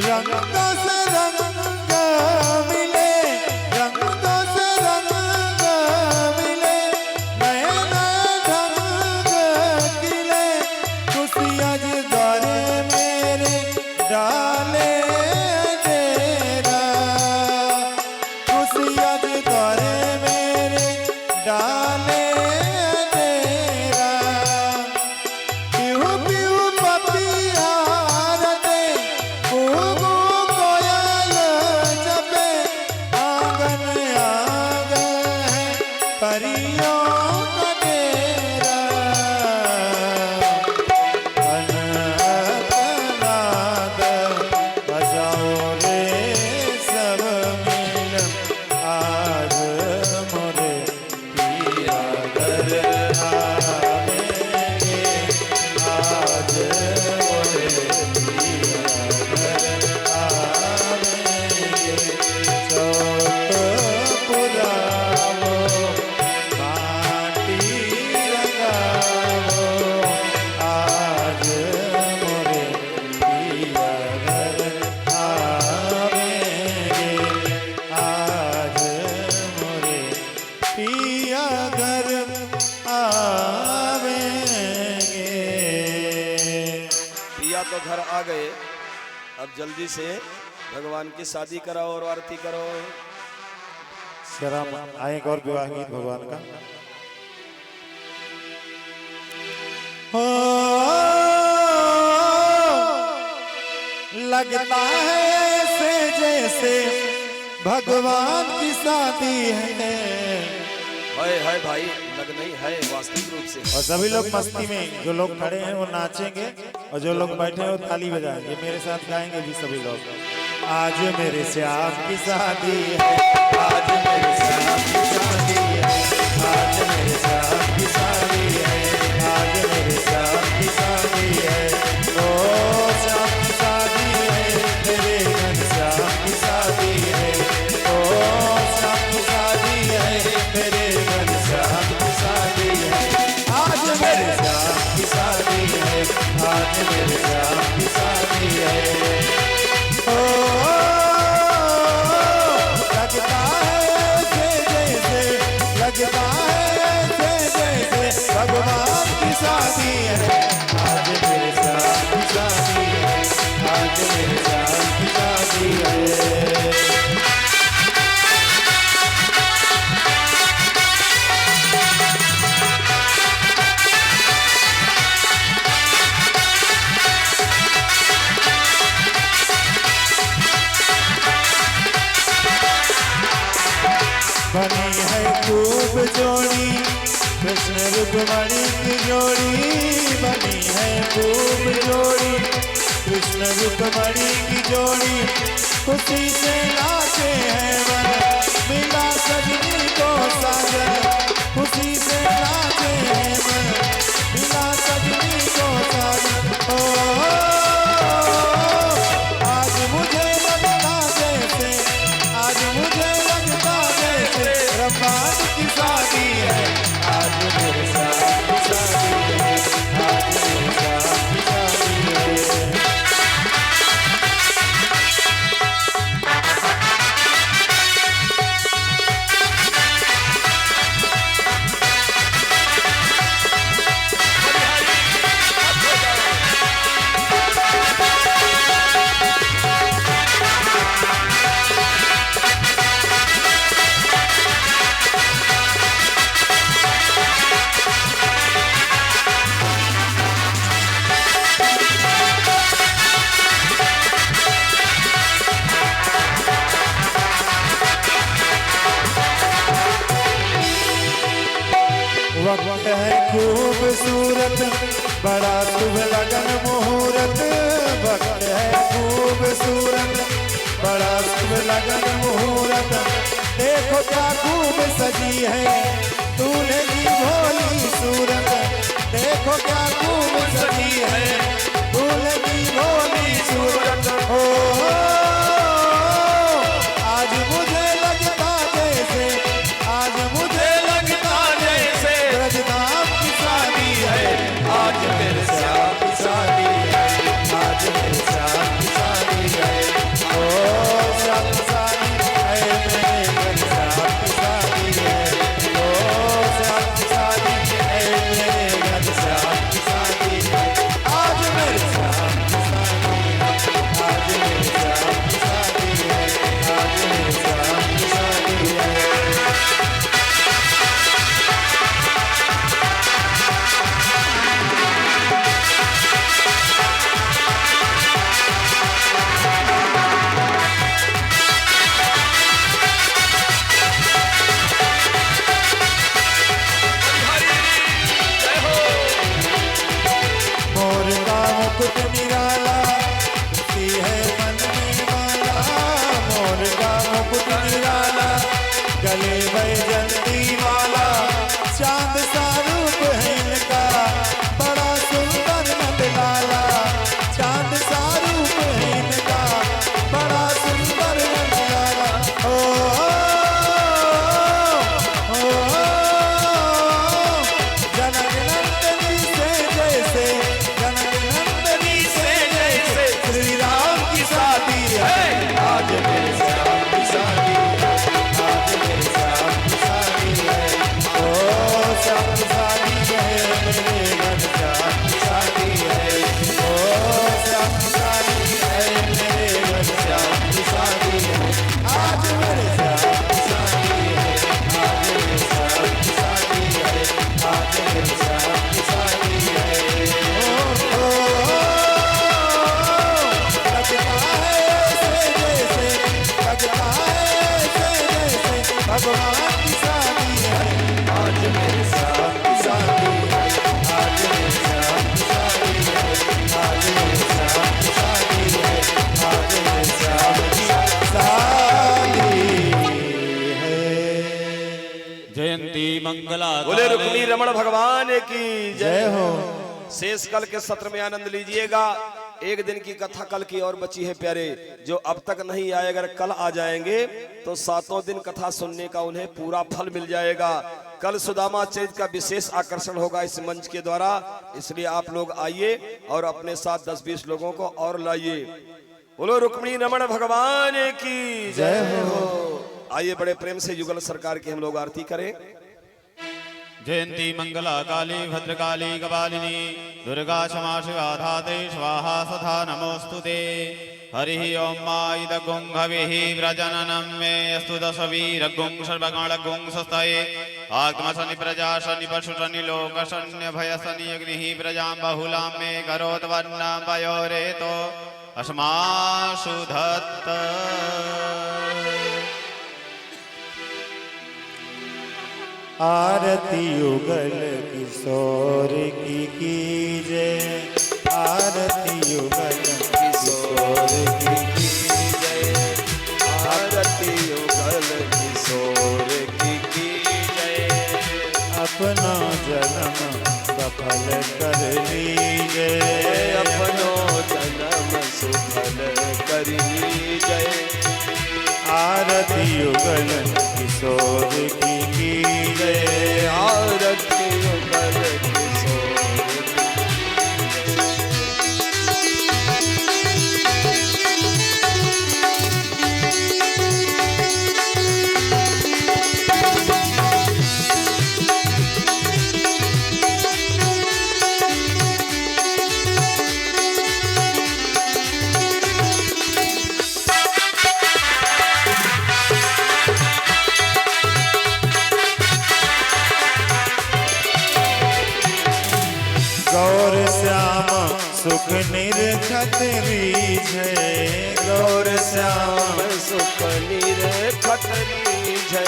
रंग से रंग मिले तो घर आ गए, अब जल्दी से भगवान की शादी कराओ और आरती करो। जरा आए एक और विवाह गीत भगवान का। हो लगता है ऐसे जैसे भगवान की शादी है। है भाई, लग नहीं है वास्तविक रूप से। और सभी लोग मस्ती में, जो लोग खड़े हैं वो नाचेंगे और जो लोग बैठे हैं वो ताली बजाएंगे, मेरे साथ गाएंगे भी सभी लोग। आज मेरे श्याम की शादी है, आज मेरे श्याम की शादी है, आज मेरे श्याम की शादी है, आज मेरे श्याम की शादी है। ओ श्याम की शादी है, मेरे घनश्याम की शादी है। ओ श्याम की शादी है, मेरे घनश्याम की शादी है। आज मेरे श्याम की शादी है, आज मेरे श्याम की शादी है। लगता है जैसे भगवान की शादी है। आज मेरे श्याम की शादी है, आज मेरे श्याम की शादी है। बनी है खूब जोड़ी कृष्ण रुक्मणी की जोड़ी, बनी है खूब जोड़ी कृष्ण रुक्मणी की जोड़ी। खुशी से नाचे हैं मन, मिला सजनी को साजन। खुशी से नाचे हैं मन, मिला सजनी को साजन। ओ आज मुझे लगता जैसे, आज मुझे लगता जैसे ब्रह्मांड की शादी है। आज मेरे श्याम की शादी है, आज मेरे श्याम की शादी है। वक्त है खूबसूरत, बड़ा शुभ लगन मुहूर्त। वक्त है खूबसूरत, बड़ा शुभ लगन मुहूर्त। देखो क्या खूब सजी है दूल्हे की भोली सूरत। देखो क्या खूब सजी है दूल्हे की भोली सूरत। हो आज मुझे लगता जैसे, आज मुझे लगता जैसे ब्रजधाम की शादी है। आज मेरे श्याम की शादी है, आज मेरे श्याम की शादी है। ओ श्याम की शादी है, मेरे घनश्याम की शादी है। ओ श्याम की शादी है, मेरे घनश्याम की शादी है। आज मेरे श्याम की शादी है, आज मेरे श्याम की शादी है, आज मेरे श्याम की शादी है। मोर का मुकुट निराला, खुशी है मन में माला। मोर का मुकुट निराला, गले वैजंती माला। चांद सा रूप है इनका, बड़ा सुंदर नंदलाला। चांद सा रूप है इनका, बड़ा सुंदर नंदलाला। ओ जनक नंदनी से जैसे, जनक नंदनी से मंगला बोले रुक्मी रमण भगवान की जय हो। शेष कल के सत्र में आनंद लीजिएगा। एक दिन की कथा कल की और बची है प्यारे, जो अब तक नहीं आए अगर कल आ जाएंगे तो 7 दिन कथा सुनने का उन्हें पूरा फल मिल जाएगा। कल सुदामा चरित्र का विशेष आकर्षण होगा इस मंच के द्वारा, इसलिए आप लोग आइए और अपने साथ 10-20 लोगों को और लाइए। बोलो रुक्मिणी रमण भगवान की जय हो। आइए बड़े प्रेम से युगल सरकार की हम लोग आरती करें। जयंती मंगला काली भद्रकाली कपालिनी दुर्गा क्षमा शिवा धात्री स्वाहा स्वधा नमोस्तुते। हरि ओम इदगुं हविः व्रजननं मे अस्तु दशवीरगुं सर्वगणगुं स्वस्तये आत्मशनि प्रजा शनि पशु शनि लोक शन्य भय शनि अग्निः प्रजां बहुलां मे करोत वर्णं पयोरेतो अस्मासु धत्त। आरती युगल किशोर की कीजे, आरती युगल किशोर की कीजे, आरती युगल किशोर की कीजय। अपना जन्म सफल कर लीजे, अपनो जन्म सुफल कर लीजय। आरती युगल किशोर की कीजे, आरती युगल किशोर गौर श्याम सुख निरखत रीझे, गौर श्याम सुख निरखत रीझै।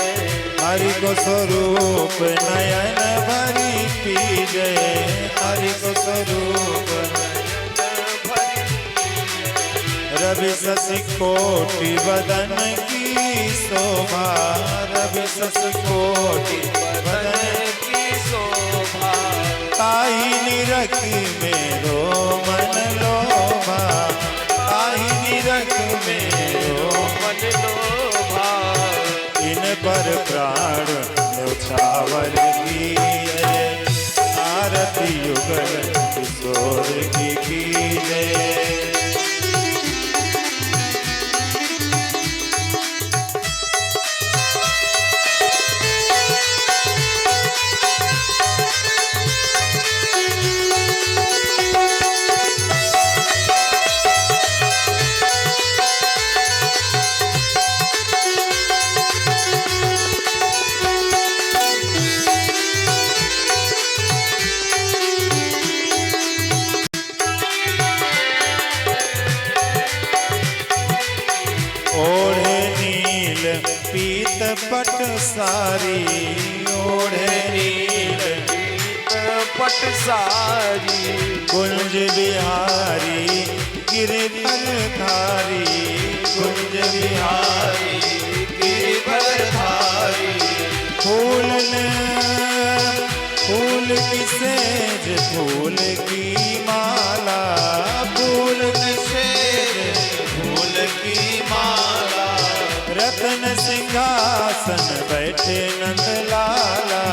हरि को स्वरूप नयन भरी पीजे, हरि को स्वरूप रवि शशि कोटि बदन की शोभा, रवि शशि कोटि बदन की शोभा। ताही निरख मेरो मन लोभा, ताही निरख मेरो मन लोभा। इन पर प्राण न्यौछावर कीजे, आरती युगल किशोर की कीजे। ओढ़े नील पीत पट सारी, ओढ़े नील पट सारी। कुंज बिहारी गिरिधर धारी, कुंज बिहारी गिरिधर धारी। फूल ने फूल की सेज फूल की माला, फूल की सेज फूल की माला। रतन सिंहासन बैठे नंद लाला,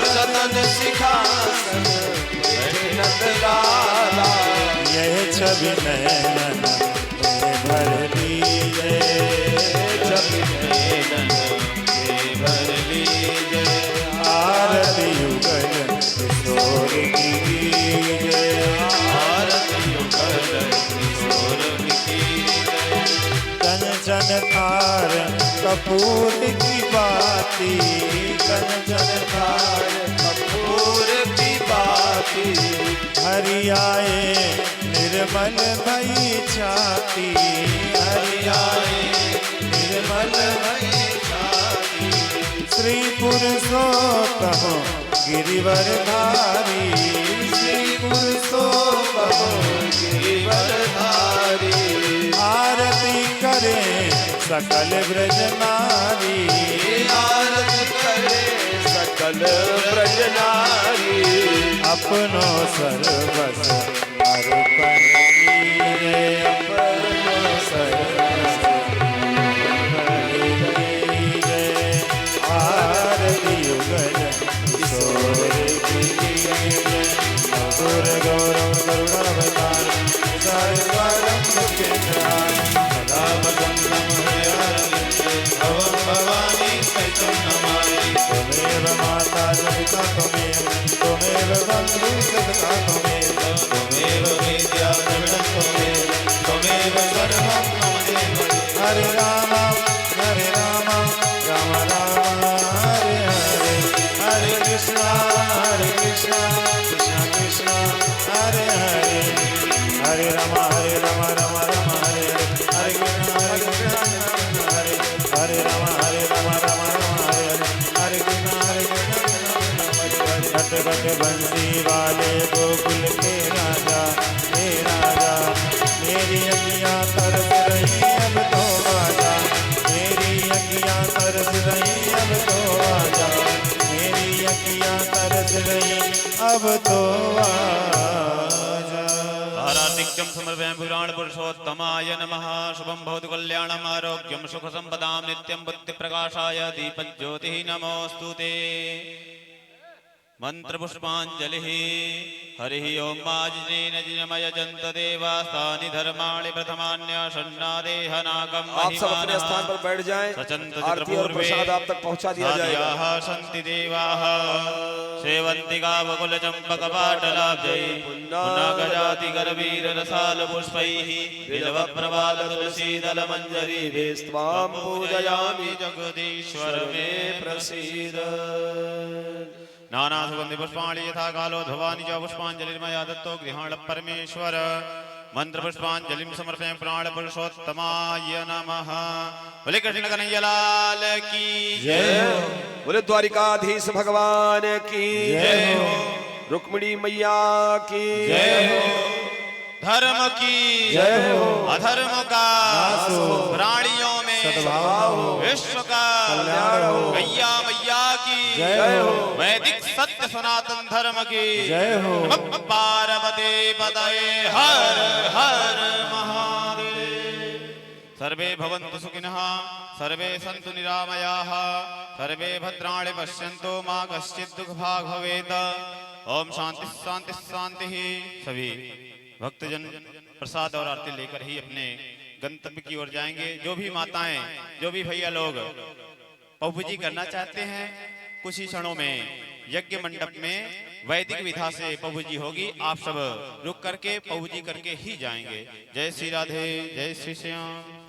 रतन सिंहासन बैठे नंद लाला। यह छवि नैनन में भर लीजे, छवि नैनन में भर लीजे। आरती युगल किशोर की कीजे, आरती युगल किशोर की कीजय। कंचन थार कपूर की बाती, कंचन थार कपूर की बाती। हरि आए निर्मल भई छाती, हरि आए निर्मल भई छाती। श्री पुरुषोत्तम गिरिवर धारी, श्री पुरुषोत्तम गिरिवर धारी। आरती करे सकल ब्रज नारी, आरती करे सकल सकल ब्रज नारी। अपनो सर्वस अर्पण किए, अपनो सर्वस आरती युगल किशोर की जय। असुर गौरव करुणावतार सर्वरंग केन्द्राय सदा वदन्तं भवं भवानी सहितं नमामि। त्वमेव माता च पिता त्वमेव, त्वमेव बन्धुः सखा त्वमेव, त्वमेव विद्या द्रविणं त्वमेव, त्वमेव सर्वं मम देव। हरे राम राम राम हरे हरे, हरे कृष्णा कृष्णा कृष्णा हरे हरे, हरे राम राम राम हरे हरे, हरे कृष्णा हरे हरे राम राम हरे हरे, हरे कृष्ण घट घट बंसी वाले गोकुल के राजा, हे राजा मेरी अखियाँ तरस रही अब तो आजा, मेरी अखियाँ तरस रही अब तो आजा, मेरी अखियाँ तरस रही अब तो आजा। आराधिक्यं समर्पयामि पुराण पुरुषोत्तमाय नमः। शुभं भवतु कल्याणम् आरोग्यं सुख संपदां नित्यं बुद्धि प्रकाशाय दीपं ज्योतिः नमोऽस्तु ते। मंत्र पुष्पांजलिः। हरिः ओम आजिनेन जिनमय जंत देवास्तानि धर्माणि प्रथमान्यासन्नादेह नागम् आप सब अपने स्थान पर बैठ जाएं। आरती और प्रसाद आप तक पहुंचा दिया जाएगा। सन्ति देवाः सेवन्तिका बकुल चंपक पाटलाब्जै पुन्नागजाति गर्वीर रसाल पुष्पैः बिल्व प्रवाल तुलसी दल मंजरी स्वां पूजयामि जगदीश्वर मे प्रसीद। नाना सुगंधि पुष्पाणि यथा कालो ध्रुवानि च पुष्पांजलिर्मया दत्तो गृहाण परमेश्वर। मंत्र पुष्पांजलिं समर्पयामि प्राण पुरुषोत्तमाय नमः। बोले कृष्ण कन्हैया लाल की जय हो। बोले द्वारिकाधीश भगवान की जय हो। रुक्मिणी मैया की जय हो। धर्म की जय हो। अधर्म का नाश हो। प्राणियों में सद्भाव हो। विश्व का कल्याण हो। मैया मैया की जय हो। वैदिक सत्य सनातन धर्म की जय हो। नमः पार्वती पतये हर हर महादेव। सर्वे भवन्तु सुखिनः, सर्वे सन्तु निरामयाः, सर्वे भद्राणि पश्यन्तु मा कश्चित् दुःखभाग् भवेत्। ओम शांति शांति शांति। सभी भक्तजन प्रसाद और आरती लेकर ही अपने गंतव्य की ओर जाएंगे। जो भी माताएं, जो भी भैया लोग पहुँची करना चाहते हैं, कुछ ही क्षणों में यज्ञ मंडप में वैदिक विधा से पहुँची होगी। आप सब रुक करके पहुँची करके ही जाएंगे। जय श्री राधे, जय श्री श्याम।